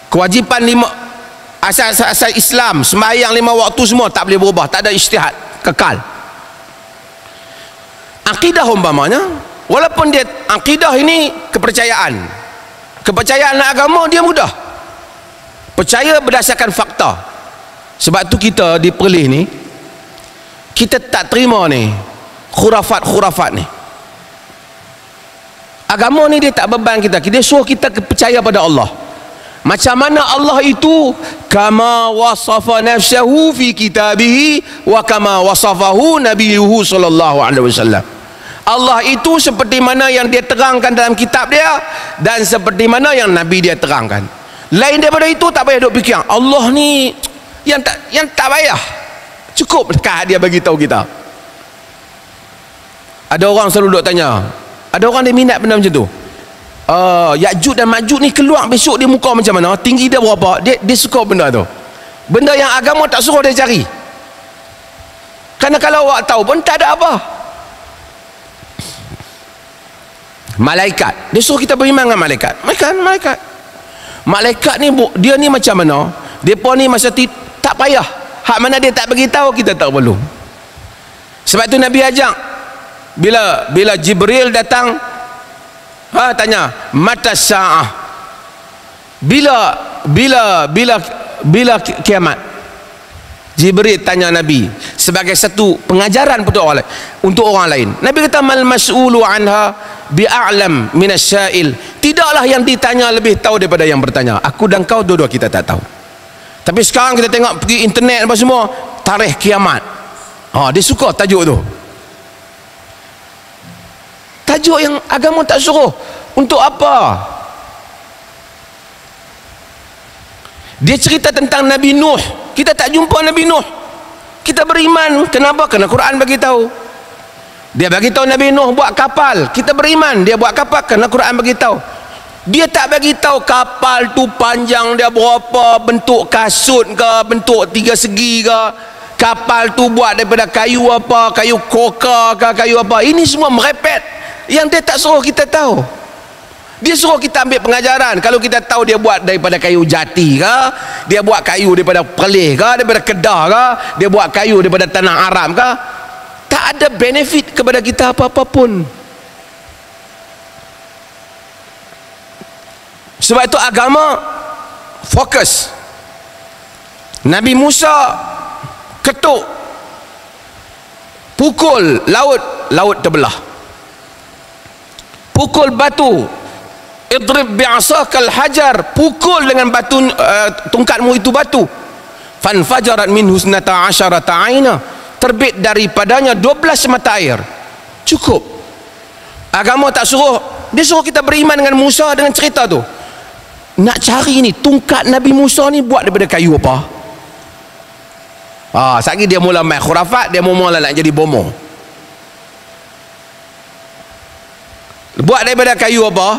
Kewajipan asas-asas Islam, sembahyang 5 waktu semua tak boleh berubah, tak ada ijtihad, kekal. Akidah umpamanya, walaupun dia akidah ini kepercayaan agama dia mudah, percaya berdasarkan fakta. Sebab tu kita di Perlis ni kita tak terima ni khurafat ni. Agama ni dia tak beban kita, dia suruh kita percaya pada Allah. Macam mana Allah itu? Kama wasafa nafsahu fi kitabihi wa kama wasafahu nabiyuhu sallallahu alaihi wasallam. Allah itu seperti mana yang dia terangkan dalam kitab dia, dan seperti mana yang Nabi dia terangkan. Lain daripada itu tak payah duk fikir Allah ni yang tak payah, cukup dekat dia bagi tahu kita. Ada orang selalu duk tanya, ada orang dia minat benda macam tu. Ya'juj dan Ma'juj ni keluar besok di muka macam mana, tinggi dia berapa, dia suka benda tu. Benda yang agama tak suruh dia cari. Kerana kalau awak tahu pun tak ada apa. Malaikat, dia suruh kita beriman dengan malaikat. Malaikat ni dia ni macam mana, depa ni masa tak payah, hak mana dia tak bagi tahu kita tak perlu. Sebab tu Nabi ajak, bila Jibril datang, tanya mata sa'ah, bila kiamat. Jibril tanya Nabi sebagai satu pengajaran untuk orang lain. Nabi kata mal mas'ulu anha bi'a'lam minasya'il. Tidaklah yang ditanya lebih tahu daripada yang bertanya. Aku dan kau dua-dua kita tak tahu. Tapi sekarang kita tengok pergi internet apa semua, tarikh kiamat. Dia suka tajuk tu. Tajuk yang agama tak suruh. Untuk apa? Dia cerita tentang Nabi Nuh, kita tak jumpa Nabi Nuh, kita beriman. Kenapa? Kerana Quran bagi tahu. Dia bagi tahu Nabi Nuh buat kapal, kita beriman. Dia buat kapal kerana Quran bagi tahu. Dia tak bagi tahu kapal tu panjang dia berapa, bentuk kasut ke, bentuk 3 segi ke, kapal tu buat daripada kayu apa, kayu koka ke, kayu apa. Ini semua merepet yang dia tak suruh kita tahu. Dia suruh kita ambil pengajaran. Kalau kita tahu dia buat daripada kayu jati ke, dia buat kayu daripada Perlis ke, daripada Kedah ke, dia buat kayu daripada tanah Arab ke, tak ada benefit kepada kita apa-apa pun. Sebab itu agama fokus. Nabi Musa ketuk, pukul laut terbelah. Pukul batu, idrib bi'asakal hajar, pukul dengan batu, tongkatmu itu batu. Fanfajarat min husnata asyarata aina, terbit daripadanya 12 mata air. Cukup. Agama tak suruh, dia suruh kita beriman dengan Musa dengan cerita tu. Nak cari ni tongkat Nabi Musa ni buat daripada kayu apa? Sekali dia mula main khurafat, dia mula nak jadi bomo. Buat daripada kayu apa?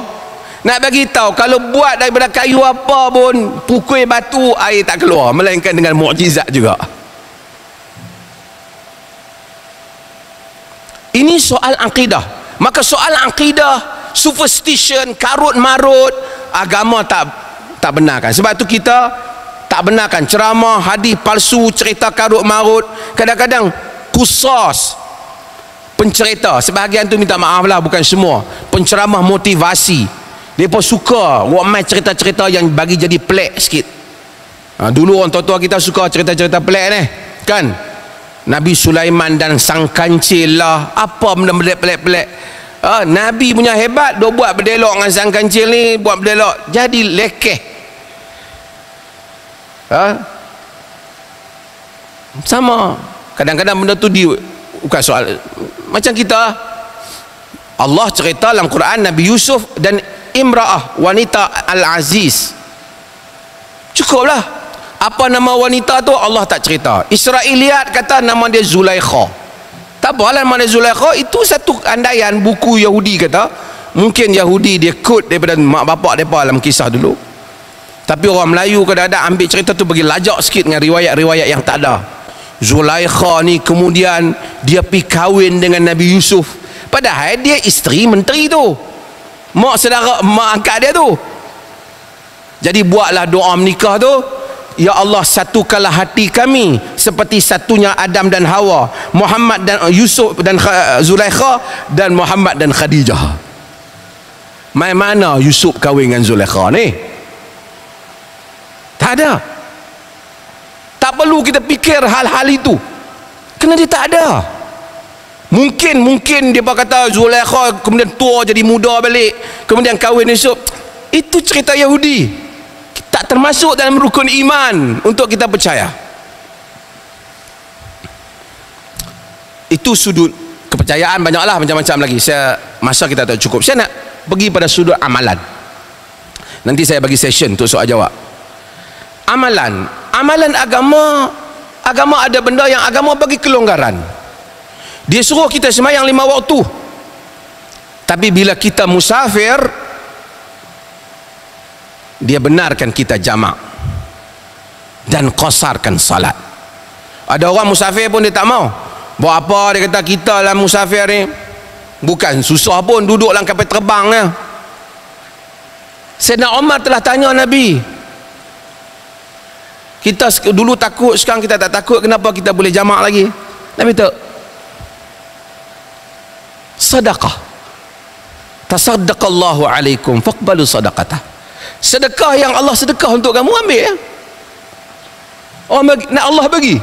Nak bagi tahu kalau buat daripada kayu apa pun, pukul batu air tak keluar, melainkan dengan mukjizat juga. Ini soal akidah. Maka soal akidah, superstition, karut marut, agama tak benarkan. Sebab tu kita tak benarkan ceramah, hadis palsu, cerita karut marut. Kadang-kadang kusas pencerita, sebahagian tu minta maaf lah, bukan semua, penceramah motivasi, mereka suka buat main cerita-cerita yang bagi jadi pelik sikit. Dulu orang tua-tua kita suka cerita-cerita pelik ni kan, Nabi Sulaiman dan sang kancil lah, apa benda-benda pelik-pelik. Nabi punya hebat, dia buat berdelok dengan sang kancil ni, buat berdelok jadi lekeh. Sama, kadang-kadang benda tu bukan soal macam kita. Allah cerita dalam Quran Nabi Yusuf dan imra'ah, wanita Al-Aziz. Cukuplah. Apa nama wanita tu Allah tak cerita. Israiliyat kata nama dia Zulaikha. Tak apalah nama dia Zulaikha, itu satu andaian buku Yahudi kata. Mungkin Yahudi dia quote daripada mak bapak mereka dalam kisah dulu. Tapi orang Melayu kadang-kadang ambil cerita tu bagi lajak sikit dengan riwayat-riwayat yang tak ada. Zulaikha ni kemudian dia pergi kahwin dengan Nabi Yusuf, padahal dia isteri menteri tu, mak saudara, mak angkat dia tu. Jadi buatlah doa menikah tu, ya Allah satukanlah hati kami seperti satunya Adam dan Hawa, Muhammad dan Yusuf dan Zulaikha, dan Muhammad dan Khadijah. Mana Yusuf kahwin dengan Zulaikha ni? Tak ada. Tak perlu kita fikir hal-hal itu, kerana dia tak ada. Mungkin dia kata Zulaikha kemudian tua jadi muda balik, kemudian kahwin Yusuf. Itu cerita Yahudi, tak termasuk dalam rukun iman untuk kita percaya. Itu sudut kepercayaan, banyaklah macam-macam lagi. Masa kita tak cukup, saya nak pergi pada sudut amalan. Nanti saya bagi session untuk soal jawab. Amalan agama ada benda yang agama bagi kelonggaran. Dia suruh kita sembahyang 5 waktu, tapi bila kita musafir, dia benarkan kita jamak dan qasarkan salat. Ada orang musafir pun dia tak mau. Buat apa? Dia kata kita lah musafir ni bukan susah pun, duduk dalam kapal terbang ya. Sayyidina Umar telah tanya Nabi, kita dulu takut, sekarang kita tak takut, kenapa kita boleh jamak lagi? Nabi tak, sedekah, tasaddaqallahu alaikum faqbalu sadaqatah. Sedekah yang Allah sedekah untuk kamu, ambil ya. Nak Allah bagi.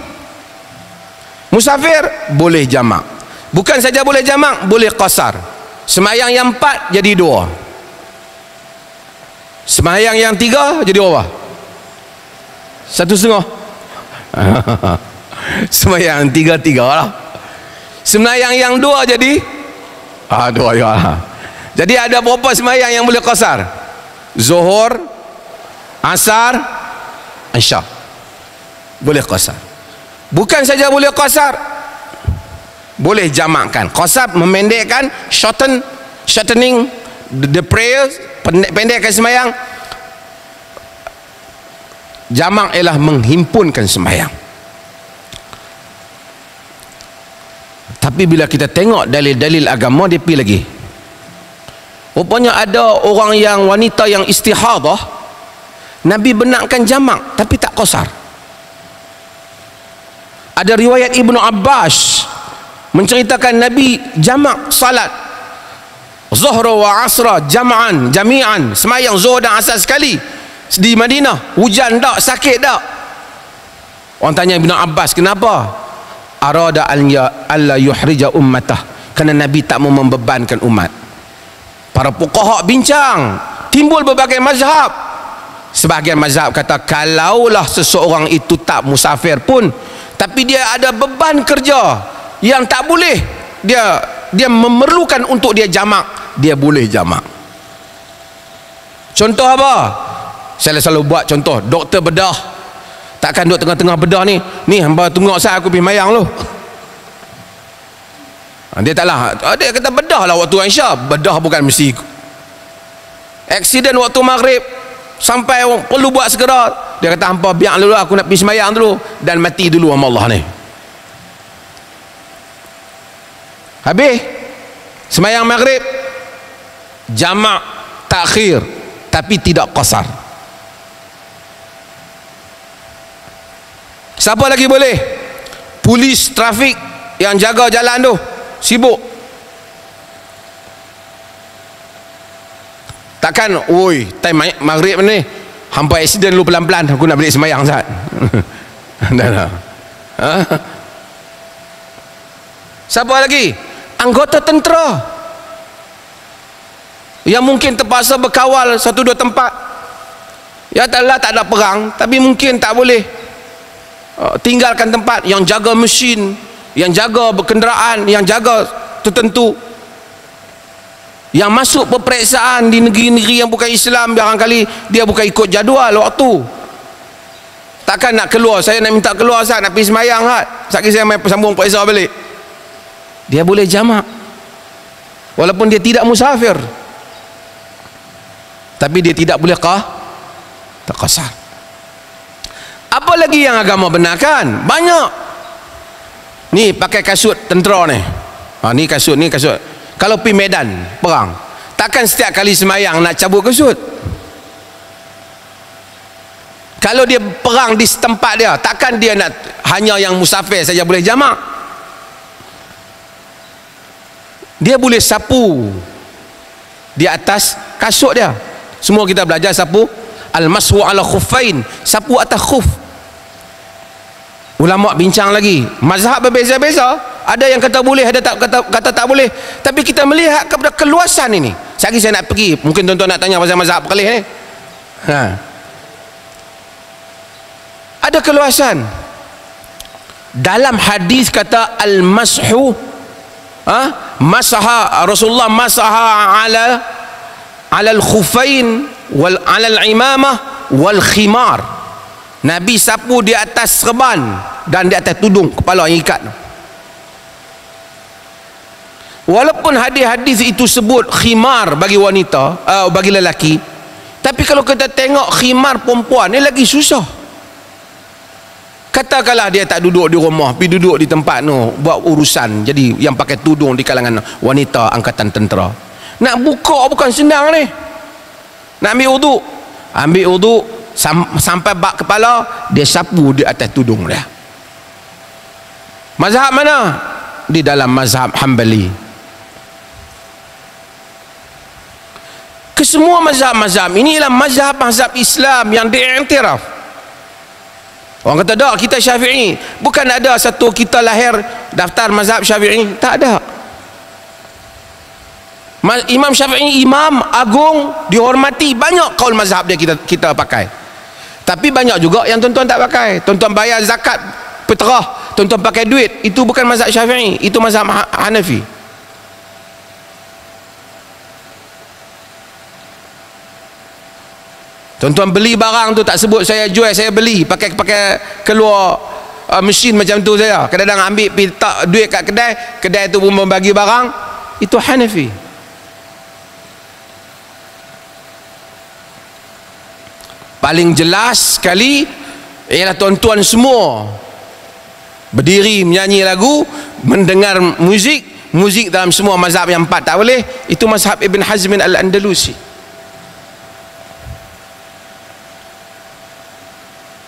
Musafir boleh jamak, bukan saja boleh jamak, boleh qasar. Semayang yang 4 jadi 2, semayang yang 3 jadi apa? 1,5. Semayang 3 lah. Semayang yang 2 jadi 2 ya. Jadi ada berapa semayang yang boleh qasar? Zuhur, Asar, Isya, boleh qasar. Bukan saja boleh qasar, boleh jamakkan. Qasar memendekkan, shortening the prayer, pendekkan semayang. Jamak ialah menghimpunkan sembahyang. Tapi bila kita tengok dalil-dalil agama, dia pergi lagi. Rupanya ada orang yang wanita yang istihadah, Nabi benarkan jamak tapi tak qasar. Ada riwayat Ibnu Abbas menceritakan Nabi jamak salat Zuhra wa Asra jami'an, semayang Zuhur dan Asar sekali di Madinah. Hujan tak, sakit tak, Orang tanya Ibn Abbas, kenapa? Arada alla yuhrija ummatah, kerana Nabi tak mau membebankan umat. Para fuqaha bincang, timbul berbagai mazhab. Sebahagian mazhab kata kalaulah seseorang itu tak musafir pun, tapi dia ada beban kerja yang tak boleh, dia memerlukan untuk dia jamak, dia boleh jamak. Contoh apa? Saya selalu buat contoh, doktor bedah. Takkan duduk tengah-tengah bedah ni hamba tunggu saya aku pergi mayang lu. Dia taklah, dia kata bedah lah waktu Aisyah. Bedah bukan mesti. Aksiden waktu maghrib sampai perlu buat segera, dia kata hampa biar dulu, aku nak pergi semayang dulu dan mati dulu sama Allah ni. Habis semayang maghrib jamak takhir, tapi tidak qasar. Siapa lagi boleh? Polis trafik yang jaga jalan tu sibuk. Takkan, oi, time maghrib ni hampa accident dulu pelan-pelan, aku nak balik semayang Ustaz. Dah. Ha? Siapa lagi? Anggota tentera yang mungkin terpaksa berkawal satu dua tempat. Ya tak ada perang, tapi mungkin tak boleh tinggalkan tempat, yang jaga mesin, yang jaga berkenderaan, yang jaga tertentu, yang masuk peperiksaan di negeri-negeri yang bukan Islam, barangkali dia bukan ikut jadual waktu. Takkan nak keluar, saya nak minta keluar Ustaz, nak pergi semayang Ustaz, saya main sambung periksa balik. Dia boleh jamak walaupun dia tidak musafir, tapi dia tidak boleh tak qasar. Apa lagi yang agama benarkan? Banyak. Ni pakai kasut tentera ni. Ni kasut. Kalau pergi medan perang, takkan setiap kali semayang nak cabut kasut. Kalau dia perang di setempat dia, takkan dia nak hanya yang musafir saja boleh jamak. Dia boleh sapu di atas kasut dia. Semua kita belajar sapu al-mashu ala khuffain, sapu atas khuf. Ulama bincang lagi, mazhab berbeza-beza, ada yang kata boleh, ada kata tak boleh, tapi kita melihat kepada keluasan ini. Sekali saya nak pergi, mungkin tuan-tuan nak tanya pasal mazhab kelih ni. Ada keluasan. Dalam hadis kata al-mashu, masaha Rasulullah, masaha ala al-khuffain wal ala al-imamah wal khimar. Nabi sapu di atas serban dan di atas tudung kepala yang ikat. Walaupun hadis-hadis itu sebut khimar bagi wanita, bagi lelaki, tapi kalau kita tengok khimar perempuan ni lagi susah. Katakanlah dia tak duduk di rumah, pergi duduk di tempat tu buat urusan, jadi yang pakai tudung di kalangan wanita angkatan tentera. Nak buka bukan senang ni. Nak ambil wudu, sampai bak kepala, dia sapu di atas tudung dia. Mazhab mana? Di dalam mazhab Hanbali. Kesemua mazhab-mazhab ini ialah mazhab-mazhab Islam yang diiktiraf. Orang kata dak, kita Syafi'i. Bukan ada satu kita lahir daftar mazhab Syafi'i, tak ada. Imam Syafi'i imam agung, dihormati, banyak kaul mazhab dia kita pakai. Tapi banyak juga yang tuan-tuan tak pakai. Tuan-tuan bayar zakat fitrah, tuan-tuan pakai duit, itu bukan mazhab Syafi'i, itu mazhab Hanafi. Tuan-tuan beli barang tu tak sebut saya jual, saya beli, pakai keluar mesin macam tu saya. Kadang-kadang ambil pergi tak duit kat kedai tu pun membagi barang, itu Hanafi. Paling jelas sekali ialah tuan-tuan semua berdiri menyanyi lagu, mendengar muzik dalam semua mazhab yang 4 tak boleh. Itu mazhab Ibn Hazm al-Andalusi.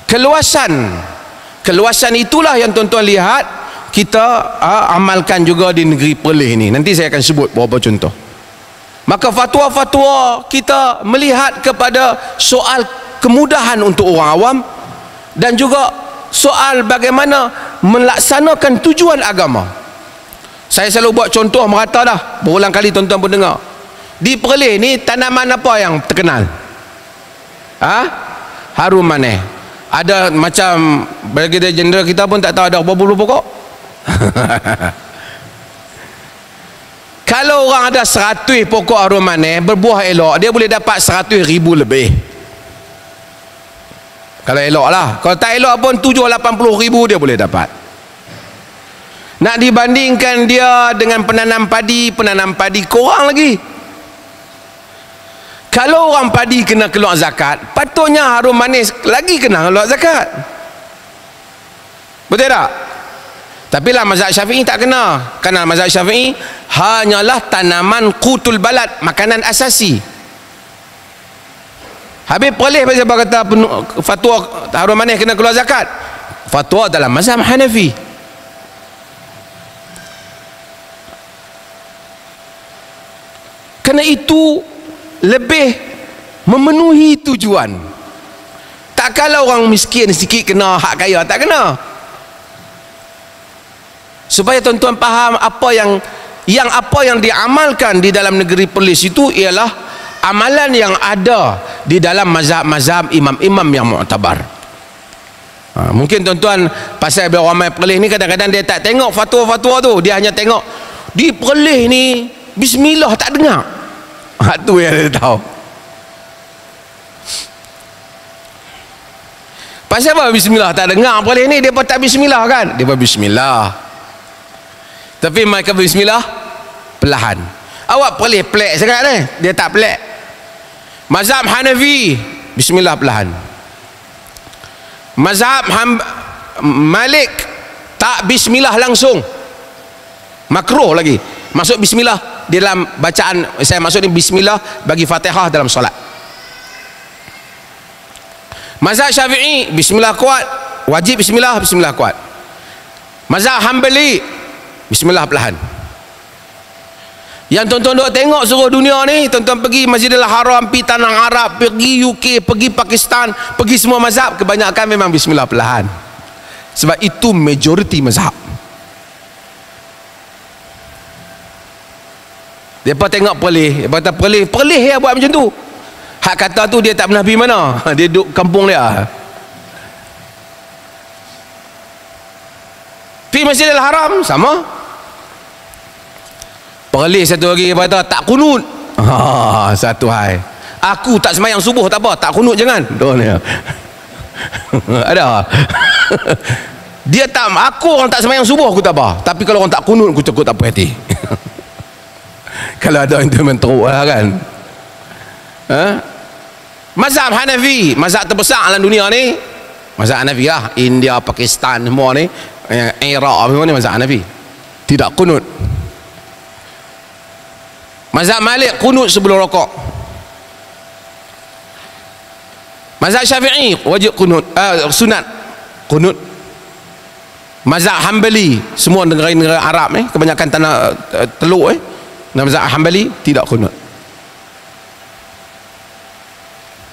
Keluasan itulah yang tuan-tuan lihat kita amalkan juga di negeri Perlis ni. Nanti saya akan sebut beberapa contoh. Maka fatwa-fatwa kita melihat kepada soal kemudahan untuk orang awam dan juga soal bagaimana melaksanakan tujuan agama. Saya selalu buat contoh merata dah, berulang kali tuan-tuan pun dengar. Di Perlis ni tanaman apa yang terkenal? Harum manis. Ada macam Brigadier Jeneral kita pun tak tahu ada berapa puluh pokok. Kalau orang ada 100 pokok harum manis berbuah elok, dia boleh dapat 100,000 lebih. Kalau elok lah. Kalau tak elok pun 70-80,000 dia boleh dapat. Nak dibandingkan dia dengan penanam padi kurang lagi. Kalau orang padi kena keluar zakat, patutnya harum manis lagi kena keluar zakat. Betul tak? Tapi lah mazhab Syafi'i tak kena. Kerana mazhab Syafi'i hanyalah tanaman qutul balad, makanan asasi. Habis Perlis siapa kata fatwa harum manis kena keluar zakat? Fatwa dalam mazhab Hanafi. Kerana itu lebih memenuhi tujuan. Tak kalau orang miskin sikit kena, hak kaya tak kena. Supaya tuan-tuan faham apa yang diamalkan di dalam negeri Perlis itu ialah amalan yang ada di dalam mazhab-mazhab imam-imam yang mu'tabar. Mungkin tuan-tuan pasal bila ramai Perlis ni kadang-kadang dia tak tengok fatwa-fatwa tu, dia hanya tengok di Perlis ni bismillah tak dengar. Itu yang dia tahu. Pasal apa bismillah tak dengar? Perlis ni dia pun tak bismillah kan? Dia pun bismillah, tapi mereka bismillah perlahan. Awak Perlis pelik sangat ni. Dia tak pelik. Mazhab Hanafi bismillah perlahan. Mazhab Malik tak bismillah langsung, makruh lagi. Masuk bismillah di dalam bacaan, saya maksud ni bismillah bagi Fatihah dalam solat. Mazhab Syafi'i bismillah kuat, wajib bismillah kuat. Mazhab Hanbali bismillah perlahan. Yang tuan-tuan duk tengok seluruh dunia ni, tuan-tuan pergi Masjidil Haram, pergi Tanah Arab, pergi UK, pergi Pakistan, pergi semua mazhab, kebanyakan memang bismillah perlahan. Sebab itu majoriti mazhab. Depa tengok Perlis, depa kata Perlis ya buat macam tu. Hak kata tu dia tak pernah pergi mana. Dia duduk kampung dia. Pergi Masjidil Haram sama. Perlis satu lagi dia kata tak kunut. Satu hai. Aku tak sembahyang subuh tak apa, tak kunut jangan. Doa ni. Ada. Dia tak, aku orang tak sembahyang subuh aku tak apa, tapi kalau orang tak kunut aku takut tak puas hati. Kalau ada yang teruk lah kan. Mazhab Hanafi, mazhab terbesar dalam dunia ni, mazhab Hanafi lah. India, Pakistan semua ni, Iraq semua ni mazhab Hanafi, tidak kunut. Mazhab Malik kunut sebelum rokok. Mazhab Syafi'i wajib kunut, sunat kunut. Mazhab Hanbali, semua negara-negara Arab ni, kebanyakan tanah Teluk mazhab Hanbali tidak kunut.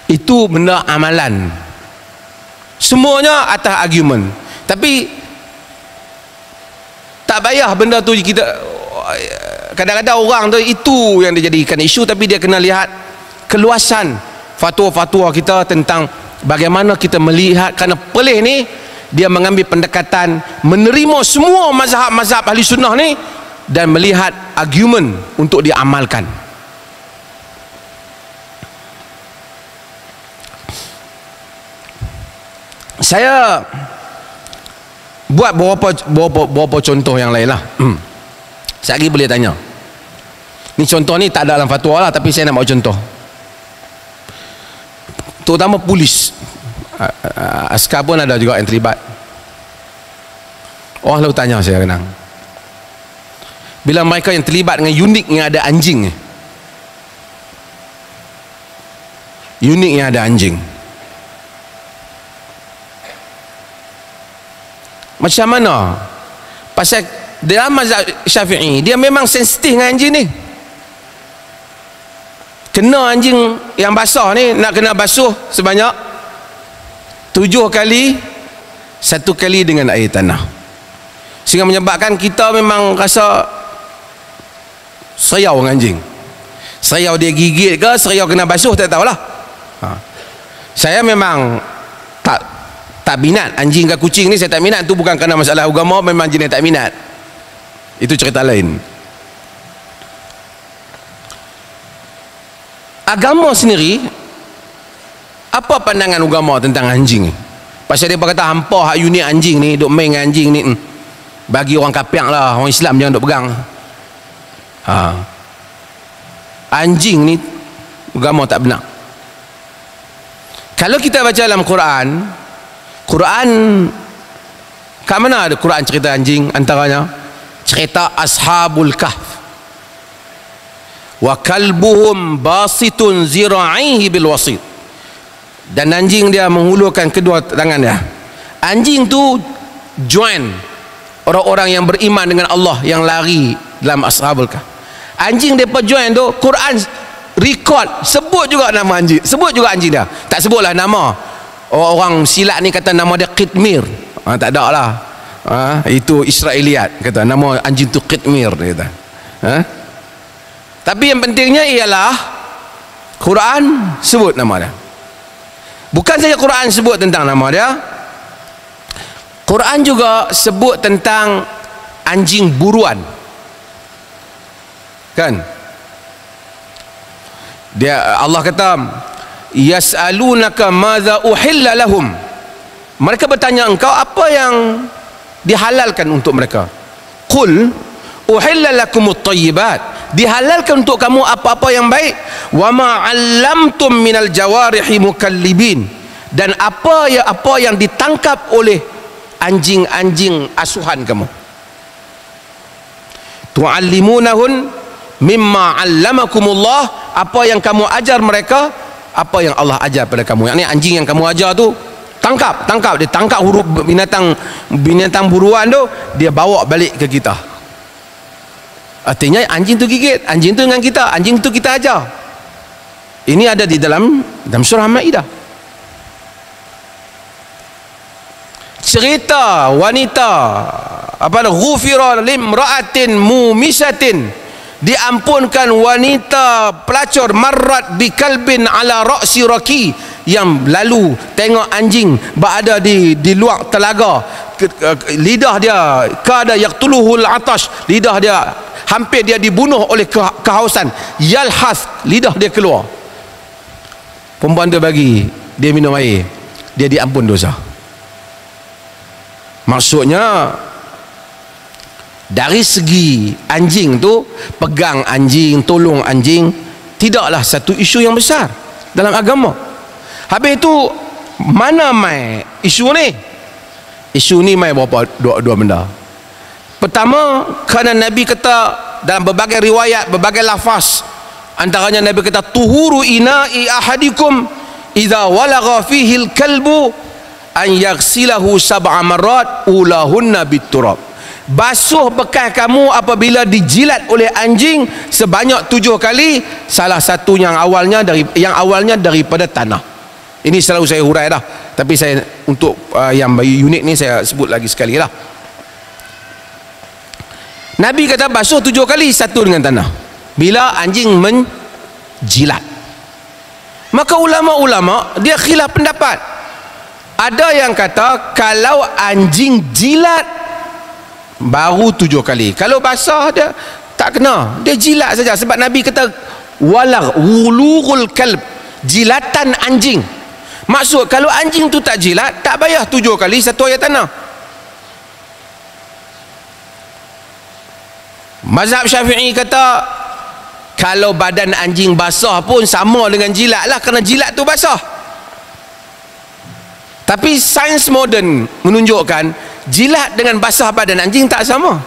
Itu benda amalan, semuanya atas argument. Tapi tak payah benda tu kita, kadang-kadang orang tu itu yang dijadikan isu, tapi dia kena lihat keluasan fatwa-fatwa kita tentang bagaimana kita melihat. Kerana Perlis ni dia mengambil pendekatan menerima semua mazhab-mazhab ahli sunnah ni dan melihat argument untuk diamalkan. Saya buat beberapa contoh yang lain lah. Saya lagi boleh tanya. Ni contoh ni tak ada dalam fatwa lah, tapi saya nak buat contoh. Terutama polis, askar pun ada juga yang terlibat. Orang lalu tanya saya kenang, bila mereka yang terlibat dengan unit yang ada anjing, unit yang ada anjing, macam mana? Pasal dalam mazhab Syafi'i dia memang sensitif dengan anjing ni. Kena anjing yang basah ni, nak kena basuh sebanyak 7 kali satu kali dengan air tanah, sehingga menyebabkan kita memang rasa seriau dengan anjing. Seriau dia gigit ke, seriau kena basuh, tak tahulah. Saya memang tak minat anjing ke kucing ni, saya tak minat. Tu bukan kerana masalah agama, memang jenis tak minat. Itu cerita lain. Agama sendiri, apa pandangan agama tentang anjing ni? Pasal dia kata hampa hak unit anjing ni, duk main dengan anjing ni, bagi orang kafir lah, orang Islam jangan duk pegang. Anjing ni agama tak benar. Kalau kita baca dalam Quran kat mana ada Quran cerita anjing? Antaranya cerita Ashabul Kahf, wa kalbuhum basitun zira'ihi bil wasit, dan anjing dia menghulurkan kedua tangan dia. Anjing tu join orang-orang yang beriman dengan Allah yang lari dalam Ashabul Kahf. Anjing depa join tu, Quran record sebut juga nama anjing, sebut juga anjing dia, tak sebutlah nama. Orang silat ni kata nama dia Qitmir. Tak ada lah. Itu Israeliat kata nama anjing tu Qitmir, dia kata. Tapi yang pentingnya ialah Quran sebut nama dia. Bukan saja Quran sebut tentang nama dia, Quran juga sebut tentang anjing buruan, kan? Dia, Allah kata yas'alunaka madza uhilla lahum, mereka bertanya engkau apa yang dihalalkan untuk mereka. Qul uhilla lakumut thayyibat, dihalalkan untuk kamu apa-apa yang baik. Wa ma 'allamtum minal jawarihi mukallibin, dan apa yang ditangkap oleh anjing-anjing asuhan kamu. Tu'allimunahun mimma 'allamakumullah, apa yang kamu ajar mereka, apa yang Allah ajar pada kamu. Yang ni anjing yang kamu ajar tu tangkap, dia tangkap huruf binatang buruan tu, dia bawa balik ke kita. Artinya anjing tu gigit, anjing tu dengan kita, anjing tu kita ajar. Ini ada di dalam surah Maidah. Cerita wanita ghufira limra'atin mumisatin, diampunkan wanita pelacur, marrat bi kalbin ala ra'si raki, yang lalu tengok anjing berada di luar telaga, lidah dia kada yaqtuluhul atash, lidah dia hampir dia dibunuh oleh kehausan, yalhas, lidah dia keluar. Perempuan tu bagi dia minum air, dia diampun dosa. Maksudnya dari segi anjing tu, pegang anjing, tolong anjing, tidaklah satu isu yang besar dalam agama. Habis itu mana mai isu ni? Isu ni mai berapa? Dua benda. Pertama, kerana Nabi kata dalam berbagai riwayat, berbagai lafaz, antaranya Nabi kata tuhuru ina'i ahadikum idza walagha fihi al-kalbu an yaghsilahu sab'a marrat ulahunna biturab. Basuh bekas kamu apabila dijilat oleh anjing sebanyak 7 kali, salah satu yang awalnya daripada tanah. Ini selalu saya hurai dah, tapi saya untuk yang unit ni saya sebut lagi sekali lah. Nabi kata basuh 7 kali, satu dengan tanah bila anjing menjilat. Maka ulama-ulama dia khilaf pendapat. Ada yang kata kalau anjing jilat baru 7 kali, kalau basah dia tak kena, dia jilat saja. Sebab Nabi kata walag wulugul kalb, jilatan anjing. Maksud kalau anjing tu tak jilat, tak payah 7 kali satu ayat tanah. Mazhab Syafi'i kata kalau badan anjing basah pun sama dengan jilat lah, kerana jilat tu basah. Tapi sains moden menunjukkan jilat dengan basah badan anjing tak sama.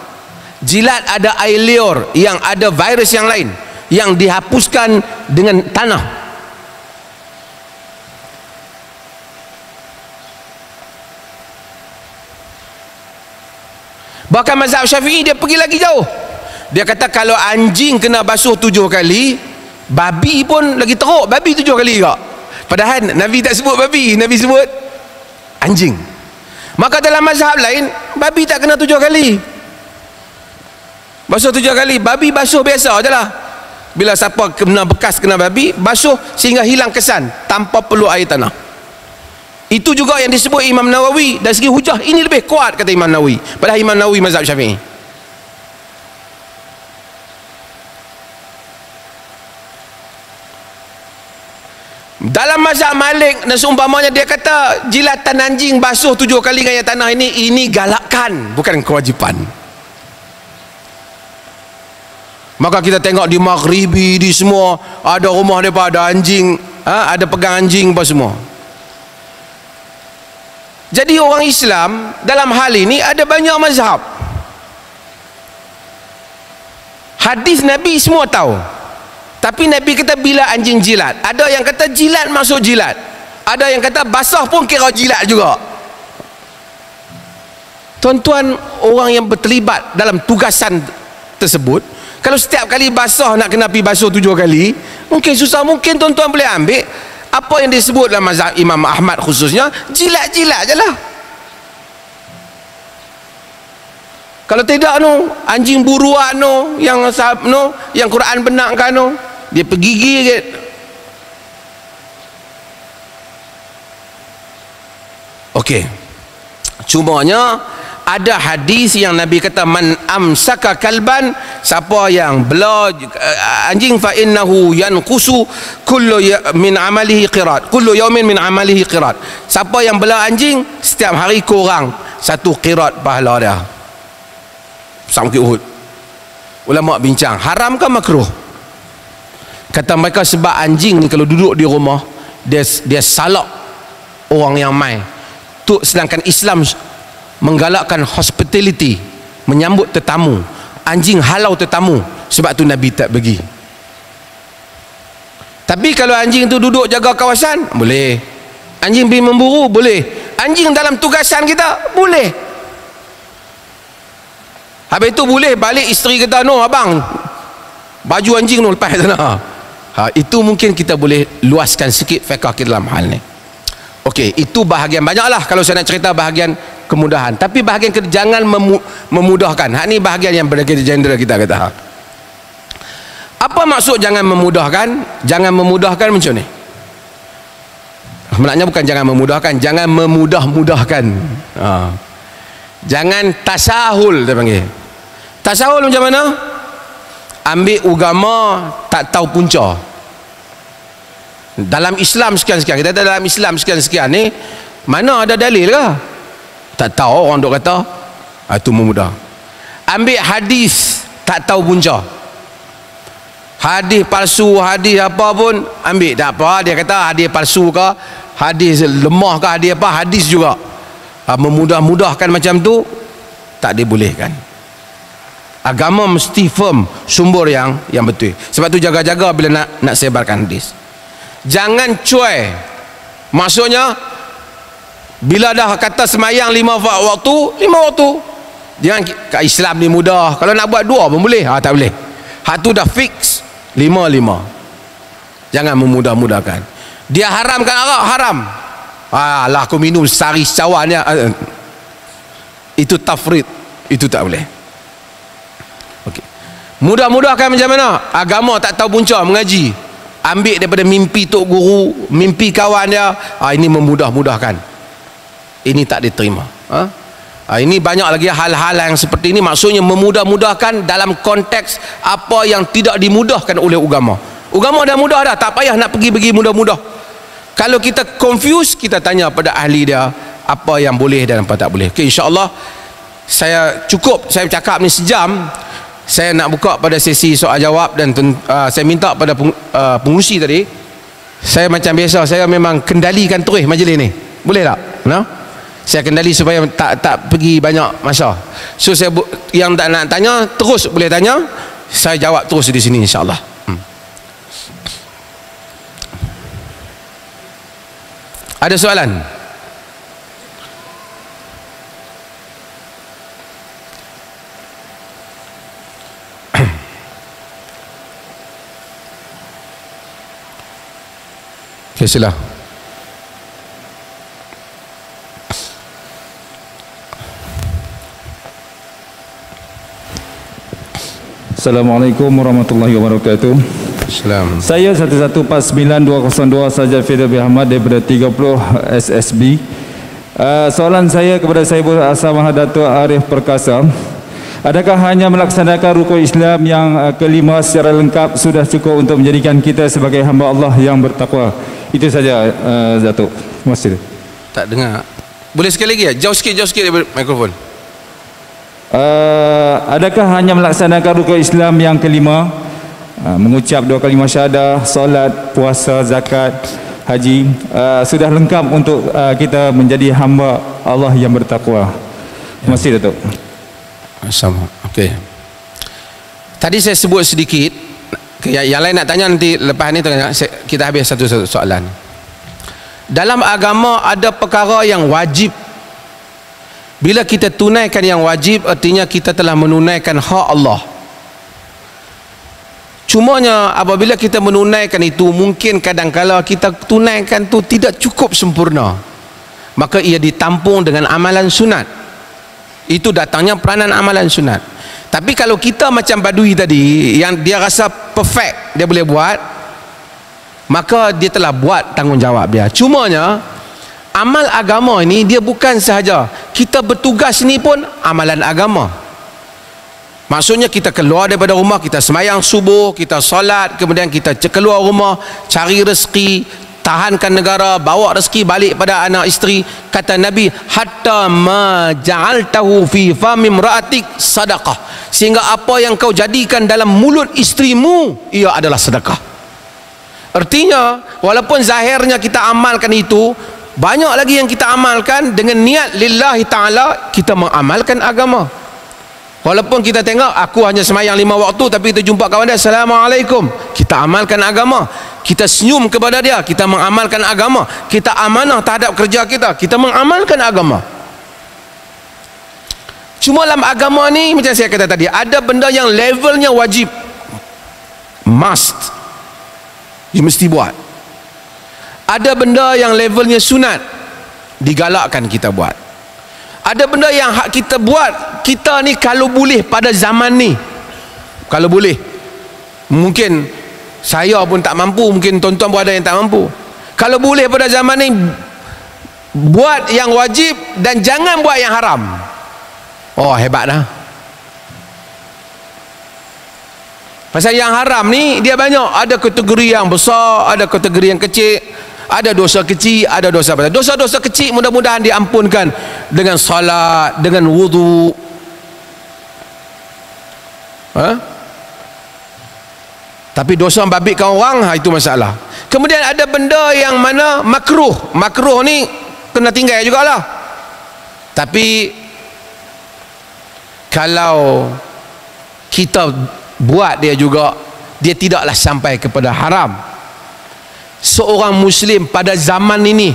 Jilat ada air liur yang ada virus yang lain yang dihapuskan dengan tanah. Bahkan mazhab Syafi'i dia pergi lagi jauh. Dia kata kalau anjing kena basuh 7 kali, babi pun lagi teruk, babi 7 kali juga. Padahal Nabi tak sebut babi, Nabi sebut anjing. Maka dalam mazhab lain, babi tak kena 7 kali. Basuh 7 kali. Babi basuh biasa je lah. Bila siapa kena bekas kena babi, basuh sehingga hilang kesan tanpa perlu air tanah. Itu juga yang disebut Imam Nawawi. Dari segi hujah ini lebih kuat, kata Imam Nawawi, padahal Imam Nawawi mazhab Syafi'i. Dalam mazhab Malik dan seumpamanya, dia kata jilatan anjing basuh 7 kali dengan air tanah ini galakkan, bukan kewajipan. Maka kita tengok di Maghribi, di semua ada rumah mereka ada anjing, ada pegang anjing apa semua. Jadi orang Islam dalam hal ini ada banyak mazhab. Hadis Nabi semua tahu, tapi Nabi kata bila anjing jilat. Ada yang kata jilat masuk jilat, ada yang kata basah pun kira jilat juga. Tuan-tuan, orang yang berterlibat dalam tugasan tersebut, kalau setiap kali basah nak kena pergi basuh 7 kali, mungkin susah. Mungkin tuan-tuan boleh ambil apa yang disebut dalam mazhab Imam Ahmad khususnya, jilat-jilat je lah. Kalau tidak anjing buruan yang Quran benarkan dia pergigit. Okey. Cumanya ada hadis yang Nabi kata, man amsaka kalban, siapa yang bela anjing, fa innahu yanqusu kullu min amalihi qirat, kullu yawmin min amalihi qirat. Siapa yang bela anjing, setiap hari kurang 1 qirat pahala dia. Sama Bukit Uhud. Ulama bincang, haram ke makruh? Kata mereka sebab anjing ni kalau duduk di rumah, dia salak orang yang mai tu, sedangkan Islam menggalakkan hospitality, menyambut tetamu. Anjing halau tetamu, sebab tu Nabi tak pergi. Tapi kalau anjing tu duduk jaga kawasan, boleh. Anjing pergi memburu, boleh. Anjing dalam tugasan kita, boleh. Habis itu boleh balik isteri kata, no abang, baju anjing no lepas sana. Itu mungkin kita boleh luaskan sikit fiqh kita dalam hal ni. Okey, itu bahagian banyaklah kalau saya nak cerita bahagian kemudahan. Tapi bahagian jangan memudahkan. Hak ni bahagian yang berkaitan gender kita kata. Apa maksud jangan memudahkan? Jangan memudahkan macam ni. Maknanya bukan jangan memudahkan, jangan memudah-mudahkan. Jangan tasahul, dia panggil. Tasahul macam mana? Ambil agama tak tahu punca. Dalam Islam sekian-sekian, kita dalam Islam sekian-sekian ni, mana ada dalil ke? Tak tahu, orang duk kata itu memudah. Ambil hadis tak tahu punca, hadis palsu, hadis apa pun ambil, tak apa. Dia kata hadis palsu ke, hadis lemah ke, hadis apa, hadis juga. Memudah-mudahkan macam tu tak dibolehkan. Agama mesti firm sumber yang betul. Sebab tu jaga-jaga bila nak sebarkan hadis. Jangan cuai. Maksudnya bila dah kata semayang 5 waktu, 5 waktu. Jangan kat Islam ni mudah. Kalau nak buat 2 pun boleh. Tak boleh. Hak tu dah fix 5. Jangan memudah-mudahkan. Dia haramkan arak, haram. Lah aku minum sehari secawan ya. Itu tafrid. Itu tak boleh. Okey. Mudah-mudahkan macam mana? Agama tak tahu punca, mengaji. Ambil daripada mimpi tok guru, mimpi kawan dia. Ini memudah-mudahkan. Ini tak diterima. Ini banyak lagi hal-hal yang seperti ini. Maksudnya memudah-mudahkan dalam konteks apa yang tidak dimudahkan oleh agama. Agama dah mudah dah, tak payah nak pergi mudah-mudah. Kalau kita confuse, kita tanya pada ahli dia apa yang boleh dan apa tak boleh. Okay, insya-Allah saya cukup, saya cakap ni sejam. Saya nak buka pada sesi soal jawab dan saya minta pada pengurusi tadi, saya macam biasa, saya memang kendalikan terus majlis ni. Boleh tak? No? Saya kendali supaya tak pergi banyak masa. So saya yang tak nak tanya terus boleh tanya, saya jawab terus di sini insya-Allah. Ada soalan? Okay, sila. Assalamualaikum warahmatullahi wabarakatuh. Salam. Saya 1149202 Sajjad Firdaus Ahmad daripada 30 SSB. Soalan saya kepada Sayyidul As-Samad Datuk Arif Perkasa, adakah hanya melaksanakan rukun Islam yang kelima secara lengkap sudah cukup untuk menjadikan kita sebagai hamba Allah yang bertakwa? Itu saja, Datuk. Terima kasih. Tak dengar. Boleh sekali lagi ya? Jauh sikit dari mikrofon. Adakah hanya melaksanakan rukun Islam yang kelima, mengucap 2 kalimah syahadah, solat, puasa, zakat, haji, sudah lengkap untuk kita menjadi hamba Allah yang bertakwa? Terima kasih, Datuk. Sama. Okey. Tadi saya sebut sedikit. Yang lain nak tanya nanti lepas ni kita habis satu soalan. Dalam agama ada perkara yang wajib. Bila kita tunaikan yang wajib, artinya kita telah menunaikan hak Allah. Cumanya apabila kita menunaikan itu, mungkin kadang-kala kita tunaikan itu tidak cukup sempurna, maka ia ditampung dengan amalan sunat. Itu datangnya peranan amalan sunat. Tapi kalau kita macam badui tadi, yang dia rasa perfect, dia boleh buat, maka dia telah buat tanggungjawab dia. Cumanya amal agama ini dia bukan sahaja kita bertugas, ni pun amalan agama. Maksudnya kita keluar daripada rumah, kita semayang subuh, kita solat, kemudian kita keluar rumah cari rezeki, tahankan negara, bawa rezeki balik pada anak isteri. Kata Nabi, hatta ma ja'altahu fi fami imra'atik sadaqah, sehingga apa yang kau jadikan dalam mulut istrimu, ia adalah sedekah. Artinya walaupun zahirnya kita amalkan itu, banyak lagi yang kita amalkan dengan niat lillahi ta'ala, kita mengamalkan agama. Walaupun kita tengok aku hanya semayang 5 waktu, tapi kita jumpa kawan dia, Assalamualaikum, kita amalkan agama. Kita senyum kepada dia, kita mengamalkan agama. Kita amanah terhadap kerja kita, kita mengamalkan agama. Cuma dalam agama ni, macam saya kata tadi, ada benda yang levelnya wajib, must, dia mesti buat. Ada benda yang levelnya sunat, digalakkan kita buat. Ada benda yang hak kita buat, kita ni kalau boleh pada zaman ni, kalau boleh, mungkin saya pun tak mampu, mungkin tuan-tuan pun ada yang tak mampu, kalau boleh pada zaman ni, buat yang wajib dan jangan buat yang haram. Oh, hebat dah. Pasal yang haram ni dia banyak, ada kategori yang besar, ada kategori yang kecil, ada dosa kecil, ada dosa besar. Dosa-dosa kecil mudah-mudahan diampunkan dengan salat, dengan wudu. Tapi dosa membabitkan orang, itu masalah. Kemudian ada benda yang mana makruh. Makruh ni kena tinggal jugalah. Tapi kalau kita buat dia juga, dia tidaklah sampai kepada haram. Seorang Muslim pada zaman ini,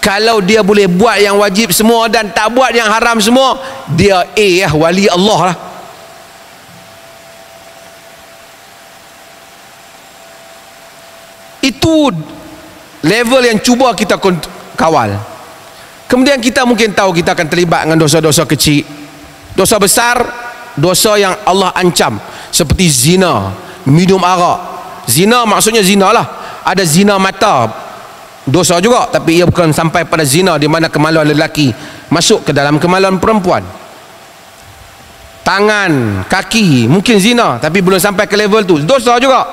kalau dia boleh buat yang wajib semua dan tak buat yang haram semua, dia wali Allah lah. Itu level yang cuba kita kawal. Kemudian kita mungkin tahu kita akan terlibat dengan dosa-dosa kecil. Dosa besar, dosa yang Allah ancam, seperti zina, minum arak. Zina maksudnya zina lah. Ada zina mata, dosa juga, tapi ia bukan sampai pada zina di mana kemaluan lelaki masuk ke dalam kemaluan perempuan. Tangan, kaki mungkin zina, tapi belum sampai ke level tu, dosa juga.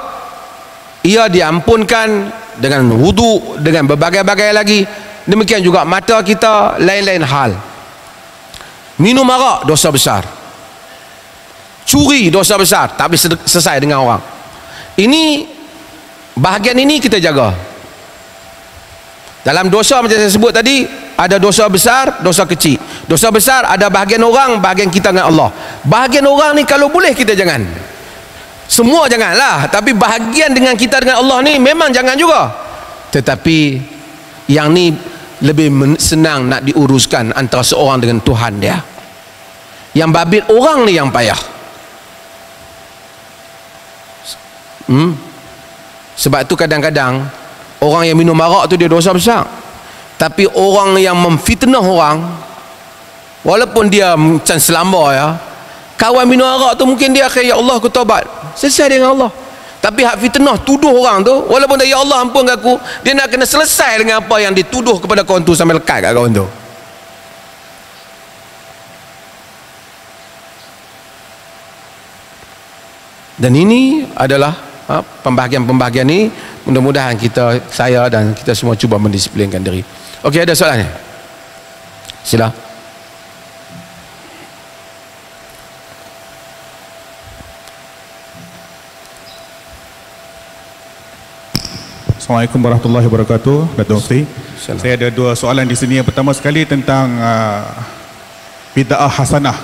Ia diampunkan dengan wudu, dengan berbagai-bagai lagi. Demikian juga mata kita, lain-lain hal. Minum arak, dosa besar. Curi, dosa besar, tak boleh selesai dengan orang. Ini bahagian ini kita jaga. Dalam dosa macam saya sebut tadi, ada dosa besar, dosa kecil. Dosa besar ada bahagian orang, bahagian kita dengan Allah. Bahagian orang ni kalau boleh kita jangan. Semua janganlah, tapi bahagian dengan kita dengan Allah ni memang jangan juga. Tetapi yang ni lebih senang nak diuruskan antara seorang dengan Tuhan dia. Yang babit orang ni yang payah. Sebab tu kadang-kadang orang yang minum arak tu dia dosa besar. Tapi orang yang memfitnah orang, walaupun dia macam selamba ya, Kawan minum arak tu mungkin dia akan, ya Allah aku taubat, selesai dengan Allah. Tapi hak fitnah tuduh orang tu, walaupun dia, ya Allah ampun aku, dia nak kena selesai dengan apa yang dituduh kepada kawan tu sampai lekat kat kawan tu. Dan ini adalah pembahagian-pembahagian ni, mudah-mudahan saya dan kita semua cuba mendisiplinkan diri. Okey, ada soalannya? Sila. Assalamualaikum warahmatullahi wabarakatuh. Datuk Mufti, saya ada dua soalan di sini. Yang pertama sekali tentang bid'ah hasanah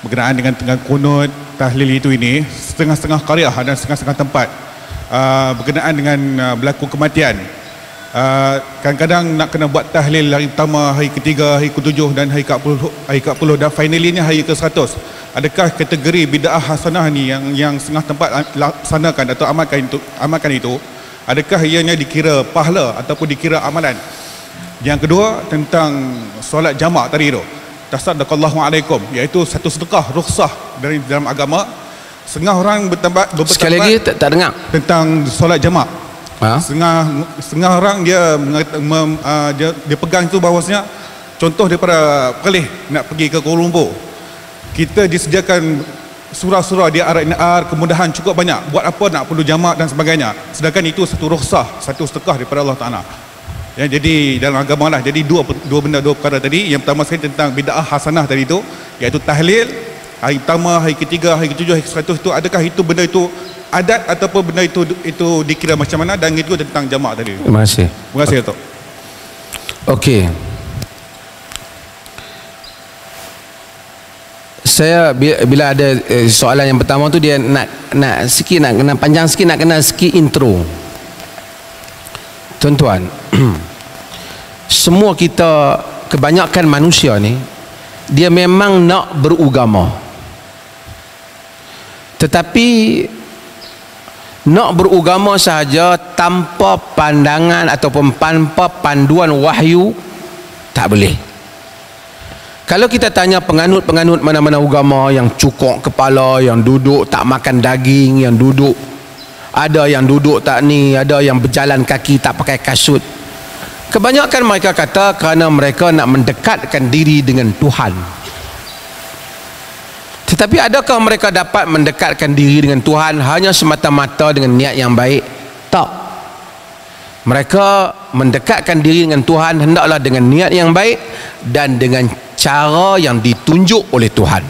berkenaan dengan kunut tahlil itu ini, setengah-setengah qaryah dan setengah-setengah tempat berkenaan dengan berlaku kematian. Kadang-kadang nak kena buat tahlil hari pertama, hari ketiga, hari ke-7 dan hari ke-10 dan finalnya hari ke-100. Adakah kategori bid'ah hasanah ni yang setengah tempat laksanakan atau amalkan itu, adakah ianya dikira pahala ataupun dikira amalan? Yang kedua tentang solat jamak tadi tu, tasaddaqallahu alaikum, iaitu satu sedekah rukhsah dari dalam agama. Setengah orang berpendapat sekali lagi tak dengar tentang solat jamak. Setengah orang dia pegang itu bahawasanya, contoh daripada Perlis nak pergi ke Kuala Lumpur, kita disediakan surah-surah di RNR, kemudahan cukup banyak, buat apa nak perlu jamak dan sebagainya, sedangkan itu satu rukhsah, satu sedekah daripada Allah Ta'ala. Ya, jadi dalam agama lah. Jadi dua perkara tadi. Yang pertama sekali tentang bid'ah hasanah tadi itu, iaitu tahlil hari pertama, hari ketiga, hari ke-7, hari ke-100 itu, adakah itu benda itu adat ataupun benda itu dikira macam mana? Dan itu tentang jamak tadi. Terima kasih. Terima kasih, Datuk. Okey, saya bila ada soalan yang pertama tu, dia nak sikit, nak kena panjang sikit, nak kena sikit intro. Tuan-tuan, semua kita, kebanyakan manusia ni, dia memang nak beragama, tetapi nak beragama sahaja tanpa pandangan ataupun tanpa panduan wahyu tak boleh. Kalau kita tanya penganut-penganut mana-mana agama yang cukok kepala, yang duduk tak makan daging, yang duduk, ada yang duduk tak ni, ada yang berjalan kaki tak pakai kasut, kebanyakan mereka kata kerana mereka nak mendekatkan diri dengan Tuhan. Tetapi adakah mereka dapat mendekatkan diri dengan Tuhan hanya semata-mata dengan niat yang baik? Tak. Mereka mendekatkan diri dengan Tuhan hendaklah dengan niat yang baik dan dengan cara yang ditunjuk oleh Tuhan.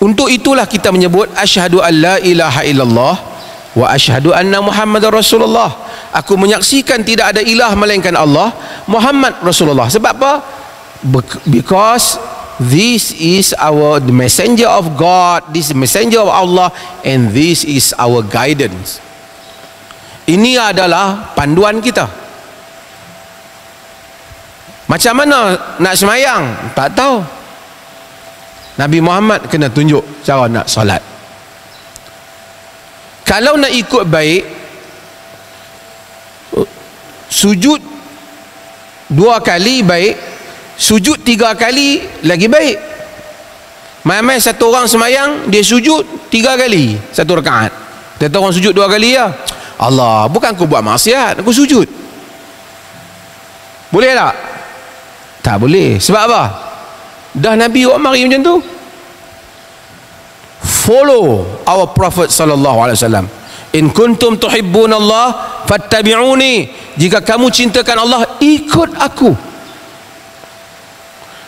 Untuk itulah kita menyebut asyhadu an la ilaha illallah wa asyhadu anna Muhammadar Rasulullah. Aku menyaksikan tidak ada ilah melainkan Allah, Muhammad Rasulullah. Sebab apa? Because this is the messenger of God, this is the messenger of Allah, and this is our guidance. Ini adalah panduan kita. Macam mana nak semayang? Tak tahu. Nabi Muhammad kena tunjuk cara nak solat. Kalau nak ikut baik, sujud 2 kali baik, sujud 3 kali lagi baik. Mai-mai satu orang semayang, dia sujud 3 kali satu rakaat. Dia tahu orang sujud 2 kali ya. Allah, bukan aku buat maksiat, aku sujud. Boleh tak? Tak boleh. Sebab apa? Dah Nabi buat mari macam tu. Follow our Prophet sallallahu alaihi wasallam. In kuntum tuhibbunallah fattabi'uni. Jika kamu cintakan Allah, ikut aku.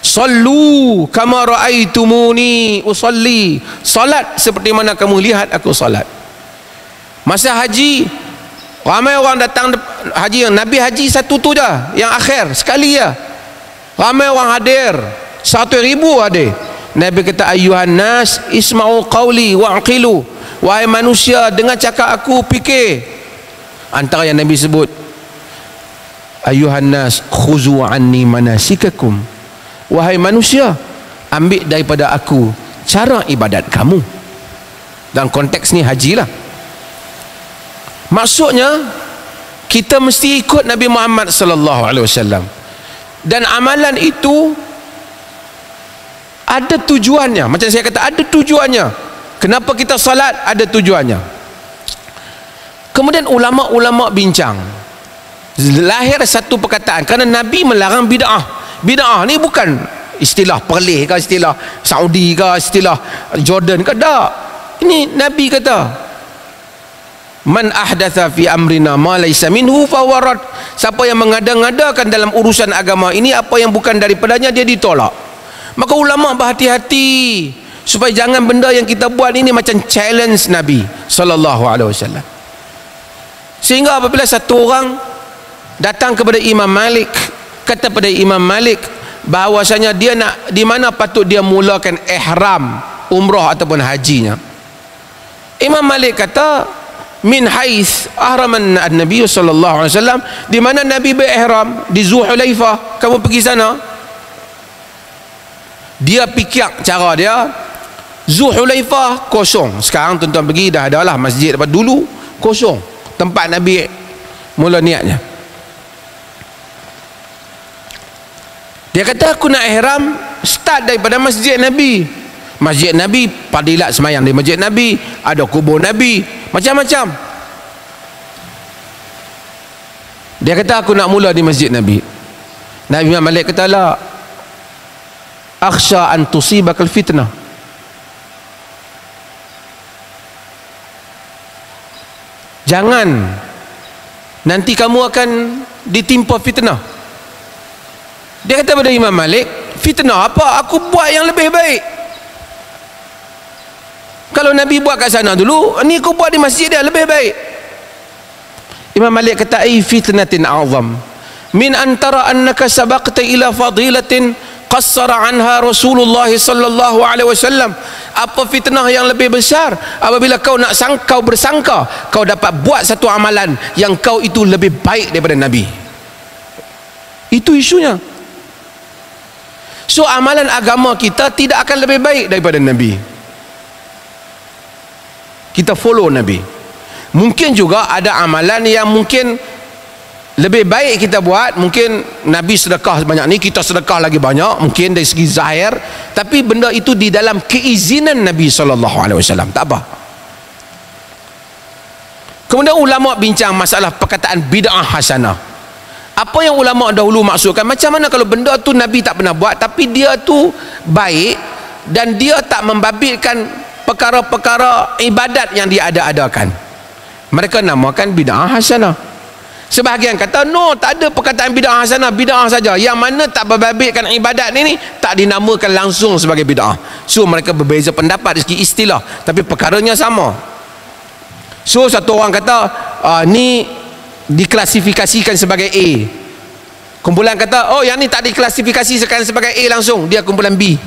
Sallu kama ra'aitumuni usalli. Salat seperti mana kamu lihat aku salat. Masa haji, ramai orang datang haji, yang Nabi haji satu tu je, yang akhir sekali ya. Ramai orang hadir, 100,000 hadir. Nabi kata, ayyuhan nas isma'u qawli wa'aqilu. Wahai manusia, dengar cakap aku, fikir. Antara yang Nabi sebut, ayyuhan nas khuzu anni manasikakum. Wahai manusia, ambil daripada aku cara ibadat kamu. Dalam konteks ni haji lah. Maksudnya kita mesti ikut Nabi Muhammad sallallahu alaihi wasallam. Dan amalan itu Ada tujuannya. Macam saya kata, ada tujuannya. Kenapa kita salat? Ada tujuannya. Kemudian ulama-ulama bincang. Lahir satu perkataan, kerana Nabi melarang bid'ah. Bid'ah ni bukan istilah Perlis ke, istilah Saudi ke, istilah Jordan ke, tak. Ini Nabi kata, man ahdatha fi amrina ma laysa minhu fahuwa rad. Siapa yang mengada-ngadakan dalam urusan agama ini apa yang bukan daripadanya, dia ditolak. Maka ulama berhati-hati supaya jangan benda yang kita buat ini macam challenge Nabi sallallahu alaihi wasallam. Sehingga apabila satu orang datang kepada Imam Malik, kata pada Imam Malik bahawasanya dia nak, di mana patut dia mulakan ihram umrah ataupun hajinya, Imam Malik kata min haits ahraman an-nabi sallallahu alaihi wasallam, di mana Nabi berihram di Zulhulaifah, kamu pergi sana. Dia fikir cara dia, Zulhulaifah kosong. Sekarang tuan-tuan pergi dah adalah masjid, dapat dulu kosong tempat Nabi mula niatnya. Dia kata aku nak ihram start daripada masjid Nabi. Masjid Nabi, fadilat semayang di masjid Nabi, ada kubur Nabi, macam-macam. Dia kata aku nak mula di masjid Nabi. Nabi Imam Malik kata la akhsha an tusibakal fitnah. Jangan, nanti kamu akan ditimpa fitnah. Dia kata pada Imam Malik, fitnah apa? Aku buat yang lebih baik. Kalau Nabi buat kat sana dulu, ni aku buat di masjid dia lebih baik. Imam Malik kata ai fitnatin a'zam min antara annaka sabaqta ila fadilatin qassara anha Rasulullah sallallahu alaihi wasallam. Apa fitnah yang lebih besar apabila kau nak kau bersangka kau dapat buat satu amalan yang kau itu lebih baik daripada Nabi. Itu isunya. So amalan agama kita tidak akan lebih baik daripada Nabi. Kita follow Nabi. Mungkin juga ada amalan yang mungkin lebih baik kita buat. Mungkin Nabi sedekah sebanyak ni, kita sedekah lagi banyak, mungkin dari segi zahir, tapi benda itu di dalam keizinan Nabi SAW. Tak apa. Kemudian ulama bincang masalah perkataan bid'ah hasanah. Apa yang ulama dahulu maksudkan, macam mana kalau benda tu Nabi tak pernah buat tapi dia tu baik dan dia tak membabitkan perkara-perkara ibadat yang dia ada-adakan, mereka namakan bid'ah hasanah. Sebahagian kata no, tak ada perkataan bid'ah hasanah, bid'ah saja. Yang mana tak berbabitkan ibadat ni tak dinamakan langsung sebagai bid'ah. So mereka berbeza pendapat dari segi istilah, tapi perkaranya sama. So satu orang kata ni diklasifikasikan sebagai A, kumpulan kata oh yang ni tak diklasifikasikan sebagai A langsung, dia kumpulan B.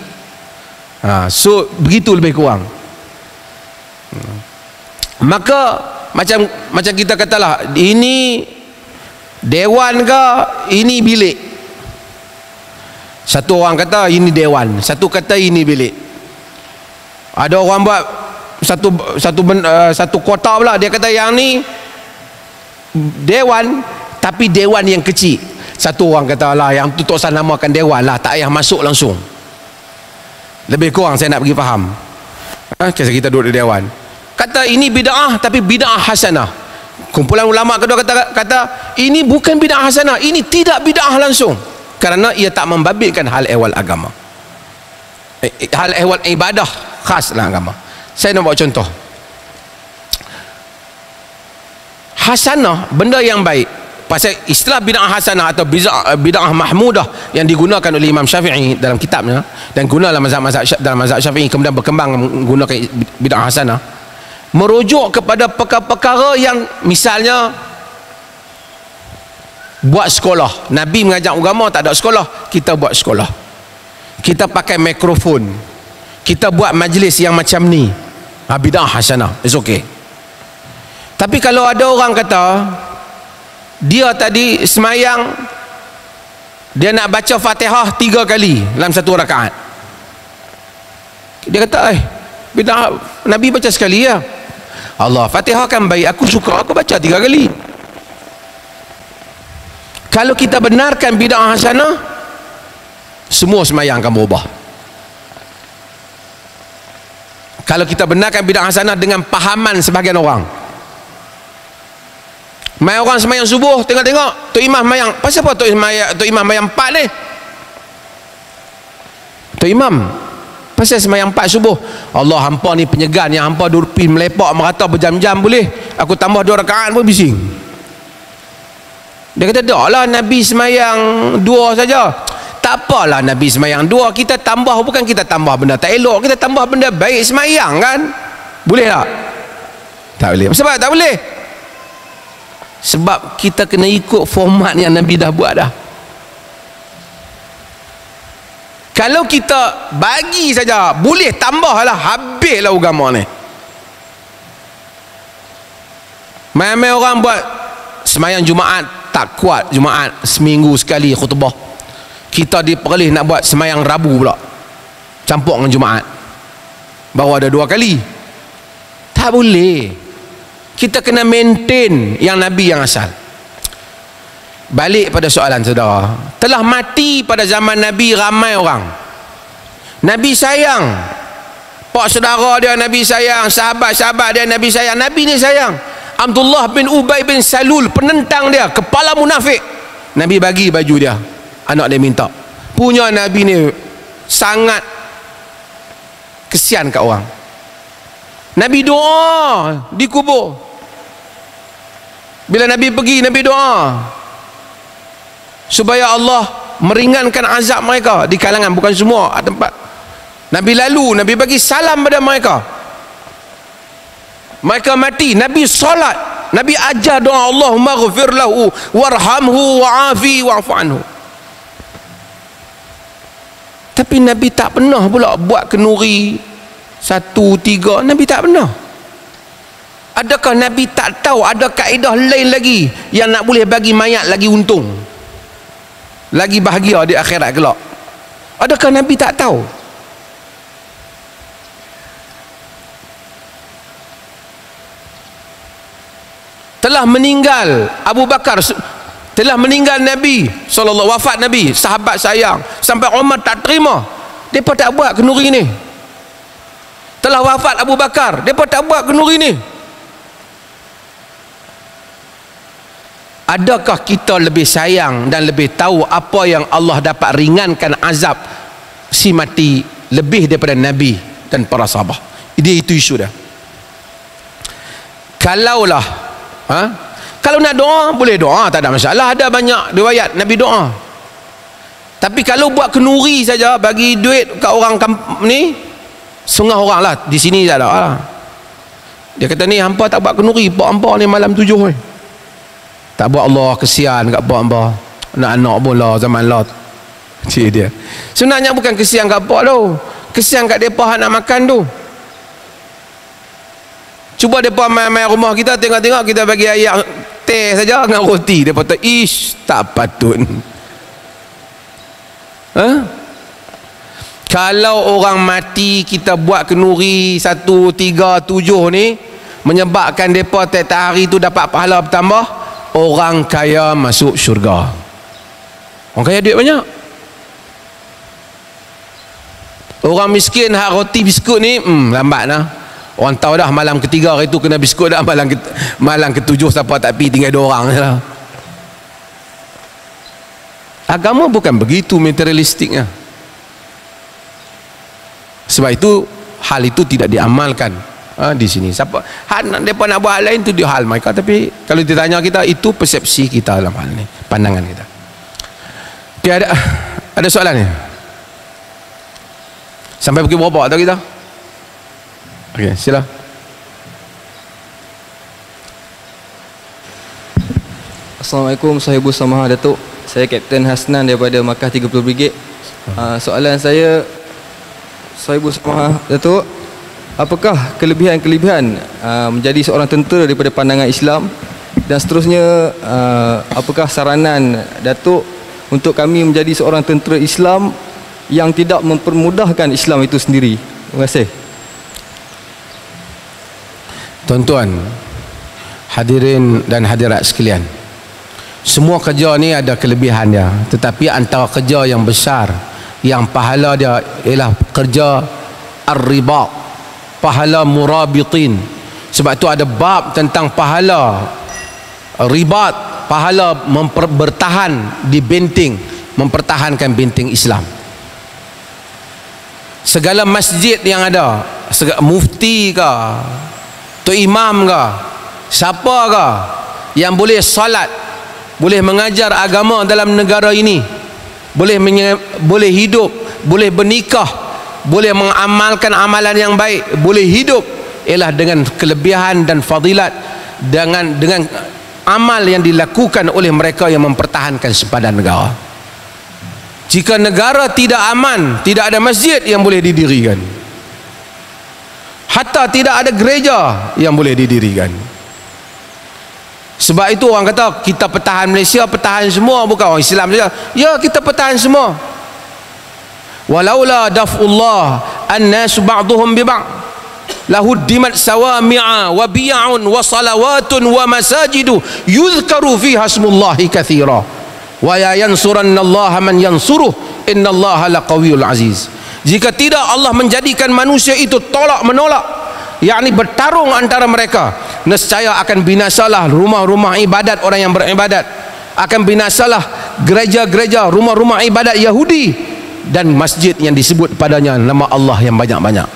So begitu lebih kurang. Maka macam kita katalah, ini dewan ke ini bilik. Satu orang kata ini dewan, satu kata ini bilik. Ada orang buat satu kotak pula, dia kata yang ni dewan tapi dewan yang kecil. Satu orang kata lah yang tu tak usah namakan dewan lah, tak payah masuk langsung. Lebih kurang saya nak bagi faham. Kita duduk di dewan, kata ini bid'ah tapi bid'ah hasanah. Kumpulan ulama kedua kata ini bukan bid'ah hasanah, ini tidak bid'ah langsung, kerana ia tak membabitkan hal ehwal agama, hal ehwal ibadah khas dalam agama. Saya nak buat contoh. Hasanah, benda yang baik. Pasal istilah bid'ah hasanah atau bid'ah mahmudah yang digunakan oleh Imam Syafi'i dalam kitabnya dan guna dalam mazhab Syafi'i, kemudian berkembang menggunakan bid'ah hasanah, merujuk kepada perkara-perkara yang misalnya buat sekolah. Nabi mengajar agama, tak ada sekolah, kita buat sekolah. Kita pakai mikrofon, kita buat majlis yang macam ni, bid'ah hasanah, it's okay. Tapi kalau ada orang kata dia tadi semayang, dia nak baca Fatihah 3 kali dalam satu rakaat, dia kata bid'ah, Nabi baca sekali ya. Allah, Fatihah kan baik, aku suka, aku baca 3 kali. Kalau kita benarkan bid'ah hasanah, semua semayang akan berubah. Kalau kita benarkan bid'ah hasanah dengan pahaman sebahagian orang. Mai orang semayang subuh, tengok-tengok Tok Imam mayang. Pasal apa Tok Imam mayang 4 ni? Tok Imam pasal semayang 4 subuh. Allah, hampa ni penyegan yang hampa duduk pergi melepak merata berjam-jam boleh. Aku tambah 2 rakaat pun bising. Dia kata, dah lah Nabi semayang 2 saja. Tak apalah Nabi semayang 2, kita tambah, bukan kita tambah benda tak elok, kita tambah benda baik semayang kan. Boleh tak? Tak boleh. Sebab tak boleh? Sebab kita kena ikut format yang Nabi dah buat dah. Kalau kita bagi saja, boleh tambah lah, habislah agama ni. Mai-mai orang buat semayang Jumaat tak kuat, Jumaat seminggu sekali khutbah. Kita diperlih nak buat semayang Rabu pula, campur dengan Jumaat, baru ada 2 kali. Tak boleh. Kita kena maintain yang Nabi yang asal. Balik pada soalan saudara, telah mati pada zaman Nabi ramai orang. Nabi sayang pak saudara dia, Nabi sayang sahabat-sahabat dia, Nabi sayang. Nabi ni sayang. Abdullah bin Ubay bin Salul, penentang dia, kepala munafik, Nabi bagi baju dia, anak dia minta. Punya Nabi ni sangat kesian kat orang. Nabi doa di kubur. Bila Nabi pergi, Nabi doa supaya Allah meringankan azab mereka di kalangan, bukan semua tempat. Nabi lalu, Nabi bagi salam pada mereka. Mereka mati, Nabi solat, Nabi ajar doa, Allahumma ghfir lahu warhamhu wa'afi wa'fu anhu. Tapi Nabi tak pernah pula buat kenduri 1, 3. Nabi tak pernah. Adakah Nabi tak tahu ada kaedah lain lagi yang nak boleh bagi mayat lagi untung, lagi bahagia di akhirat kelak? Adakah Nabi tak tahu? Telah meninggal Abu Bakar, telah meninggal Nabi sallallahu, wafat Nabi, sahabat sayang, sampai Umar tak terima, depa tak buat kenduri ni. Telah wafat Abu Bakar, depa tak buat kenduri ni. Adakah kita lebih sayang dan lebih tahu apa yang Allah dapat ringankan azab si mati lebih daripada Nabi dan para sahabat? Itu isu dia. Kalaulah kalau nak doa, boleh doa, tak ada masalah, ada banyak riwayat Nabi doa. Tapi kalau buat kenduri saja, bagi duit kat orang ni, setengah orang lah di sini tak ada lah. Dia kata ni hampa tak buat kenduri, pak hampa ni malam 7 ni. Tak buat, Allah kesian kat pak hampa, anak-anak bola zaman lot. Cik dia. Sebenarnya bukan kesian kat pak tu, kesian kat depa nak makan tu. Cuba depa main-main rumah kita, tengok-tengok kita bagi air teh saja dengan roti, depa kata ish tak patut. Kalau orang mati kita buat kenduri 1, 3, 7 ni, menyebabkan depa tiap hari tu dapat pahala bertambah, orang kaya masuk syurga. Orang kaya duit banyak. Orang miskin hak roti biskut ni lambat lah. Orang tahu dah malam ketiga hari tu kena biskut dah, malam ketujuh siapa tak pergi, tinggal 2 orang lah. Agama bukan begitu materialistiknya. Sebab itu hal itu tidak diamalkan di sini. Siapa mereka nak buat hal lain tu dia hal mereka, tapi kalau ditanya kita, itu persepsi kita dalam hal ni, pandangan kita. Okay, ada soalan ni? Sampai pukul berapa tahu kita? Okey, sila. Assalamualaikum sahibu samaha Datuk. Saya Kapten Hasnan daripada Makkah 30 Brigade. Soalan saya, sahibu samaha Datuk, apakah kelebihan-kelebihan menjadi seorang tentera daripada pandangan Islam, dan seterusnya apakah saranan Datuk untuk kami menjadi seorang tentera Islam yang tidak mempermudahkan Islam itu sendiri? Terima kasih. Tuan-tuan, hadirin dan hadirat sekalian, semua kerja ni ada kelebihan dia, tetapi antara kerja yang besar, yang pahala dia ialah kerja ar-ribat, pahala murabitin. Sebab itu ada bab tentang pahala ribat, pahala bertahan di benteng, mempertahankan benteng Islam. Segala masjid yang ada, mufti ke, tok imam ke, siapa ke yang boleh salat, boleh mengajar agama dalam negara ini, boleh hidup, boleh bernikah, boleh mengamalkan amalan yang baik, boleh hidup, ialah dengan kelebihan dan fadilat, dengan amal yang dilakukan oleh mereka yang mempertahankan sempadan negara. Jika negara tidak aman, tidak ada masjid yang boleh didirikan, hatta tidak ada gereja yang boleh didirikan. Sebab itu orang kata kita pertahan Malaysia, pertahan semua, bukan orang Islam saja. Ya, kita pertahan semua. Walaula daf'ullah an-nas ba'duhum bi ba'd lahuddimat sawami'a wa biya'un wa salawatun wa masajidu yuzkaru fiha ismullahi katsira wa ya yansurannallaha man yansuruh innallaha laqawiyyul aziz. Jika tidak Allah menjadikan manusia itu tolak menolak, yakni bertarung antara mereka, nescaya akan binasalah rumah-rumah ibadat orang yang beribadat, akan binasalah gereja-gereja, rumah-rumah ibadat Yahudi dan masjid yang disebut padanya nama Allah yang banyak-banyak.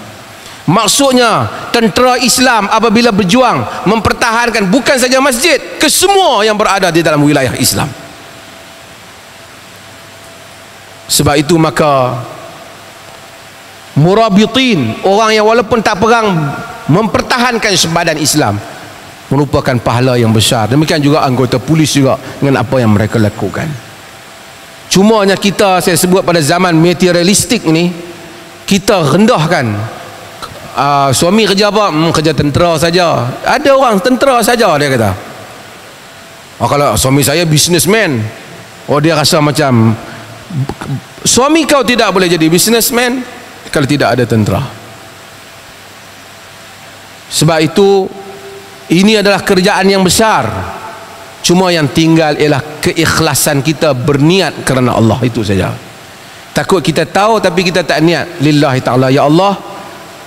Maksudnya tentera Islam apabila berjuang mempertahankan bukan saja masjid, ke semua yang berada di dalam wilayah Islam. Sebab itu maka murabitin, orang yang walaupun tak perang mempertahankan sempadan Islam, merupakan pahala yang besar. Demikian juga anggota polis juga dengan apa yang mereka lakukan. Cumanya kita, saya sebut pada zaman materialistik ni, kita rendahkan. Suami kerja apa? Kerja tentera saja. Ada orang tentera saja, dia kata. Kalau suami saya businessman, dia rasa macam suami kau tidak boleh jadi businessman kalau tidak ada tentera. Sebab itu ini adalah kerjaan yang besar. Cuma yang tinggal ialah keikhlasan kita berniat kerana Allah, itu saja. Takut kita tahu tapi kita tak niat lillahi ta'ala, ya Allah.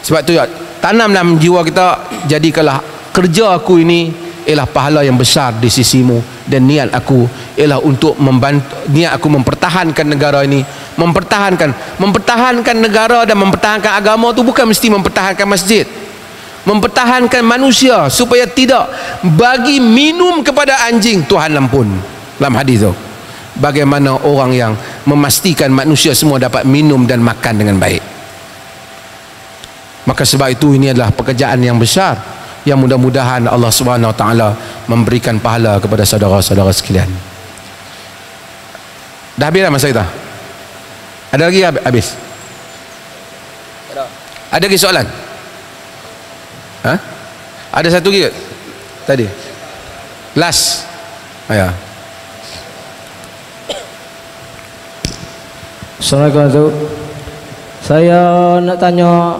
Sebab tu tanam dalam jiwa kita, jadikanlah kerja aku ini ialah pahala yang besar di sisimu, dan niat aku ialah untuk membantu, niat aku mempertahankan negara ini, mempertahankan negara dan mempertahankan agama tu bukan mesti mempertahankan masjid, mempertahankan manusia supaya tidak bagi minum kepada anjing. Tuhan ampun, dalam hadis tu bagaimana orang yang memastikan manusia semua dapat minum dan makan dengan baik. Maka sebab itu ini adalah pekerjaan yang besar yang mudah-mudahan Allah Subhanahu Wa Taala memberikan pahala kepada saudara-saudara sekalian. Dah habis dah masa kita? Ada lagi habis? Ada lagi soalan? Ha? Ada satu lagi tadi? Last. Ya. Assalamualaikum. Saya nak tanya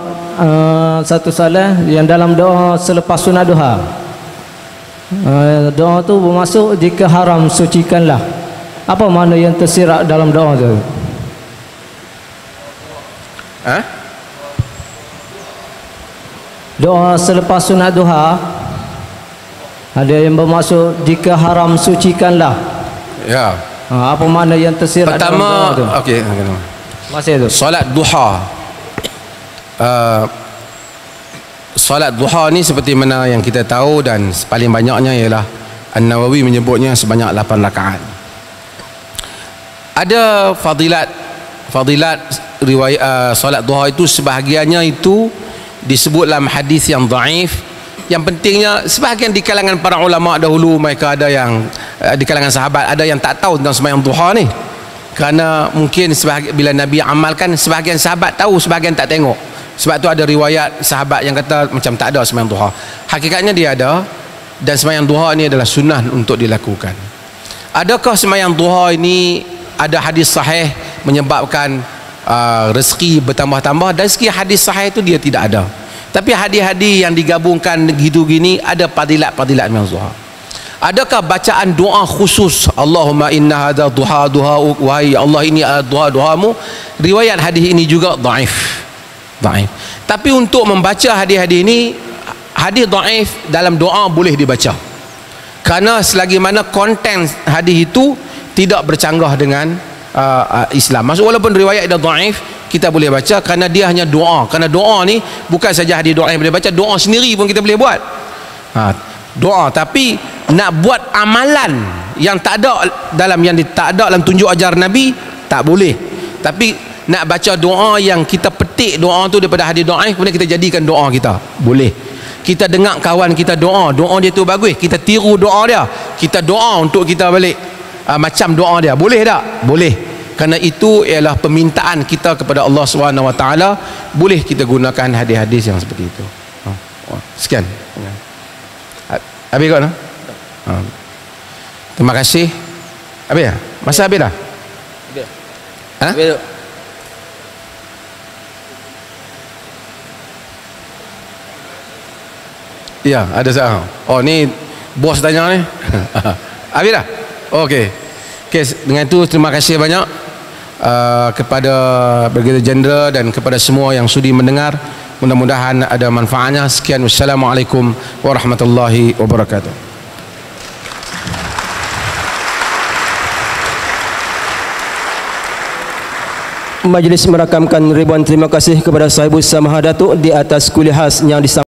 satu soalan yang dalam doa selepas sunat duha. Doa tu bermaksud jika haram sucikanlah. Apa makna yang tersirat dalam doa tu? Doa selepas sunat duha ada yang bermaksud jika haram sucikanlah. Ya. Apa makna yang tersirat dalam doa tu? Okey. Masih tu. Solat duha. Solat duha ni seperti mana yang kita tahu dan paling banyaknya ialah An-Nawawi menyebutnya sebanyak 8 rakaat. Ada fadilat riwayat solat duha itu, sebahagiannya itu disebut dalam hadis yang dhaif. Yang pentingnya sebahagian di kalangan para ulama dahulu, mereka ada yang di kalangan sahabat ada yang tak tahu tentang sembahyang duha ni. Kerana mungkin bila Nabi amalkan, sebahagian sahabat tahu, sebahagian tak tengok. Sebab tu ada riwayat sahabat yang kata macam tak ada sembahyang duha. Hakikatnya dia ada, dan sembahyang duha ni adalah sunnah untuk dilakukan. Adakah sembahyang duha ini ada hadis sahih menyebabkan rezeki bertambah-tambah? Dan segi hadis sahih itu dia tidak ada. Tapi hadis-hadis yang digabungkan gitu gini ada fadilat-fadilat sembahyang duha. Adakah bacaan doa khusus, Allahumma inna hadha duha, wahai Allah ini duha-duhamu? Riwayat hadis ini juga dhaif. Dhaif. Tapi untuk membaca hadis-hadis ini, hadis dhaif dalam doa boleh dibaca. Kerana selagi mana konten hadis itu tidak bercanggah dengan Islam. Maksud walaupun riwayat dia dhaif, kita boleh baca kerana dia hanya doa. Kerana doa ni bukan saja hadis dhaif boleh baca, doa sendiri pun kita boleh buat. Doa, tapi nak buat amalan yang tak ada dalam tunjuk ajar Nabi tak boleh. Tapi nak baca doa yang kita petik doa tu daripada hadis dhaif, kemudian kita jadikan doa kita, boleh. Kita dengar kawan kita doa dia tu bagus, kita tiru doa dia, kita doa untuk kita balik macam doa dia, boleh tak? Boleh. Kerana itu ialah permintaan kita kepada Allah SWT. Boleh kita gunakan hadis-hadis yang seperti itu. Sekian. Habis kau nak? Terima kasih. Habis dah? Masa habis dah? Habis. Habis. Ya, ada soal. Oh, ni bos tanya ni. Habis dah? Okey. Okey, dengan itu terima kasih banyak kepada Brigadier Jeneral dan kepada semua yang sudi mendengar. Mudah-mudahan ada manfaatnya. Sekian, wassalamualaikum warahmatullahi wabarakatuh. Majlis merakamkan ribuan terima kasih kepada Sahibus Samahah Datuk di atas kuliah khas yang disampaikan.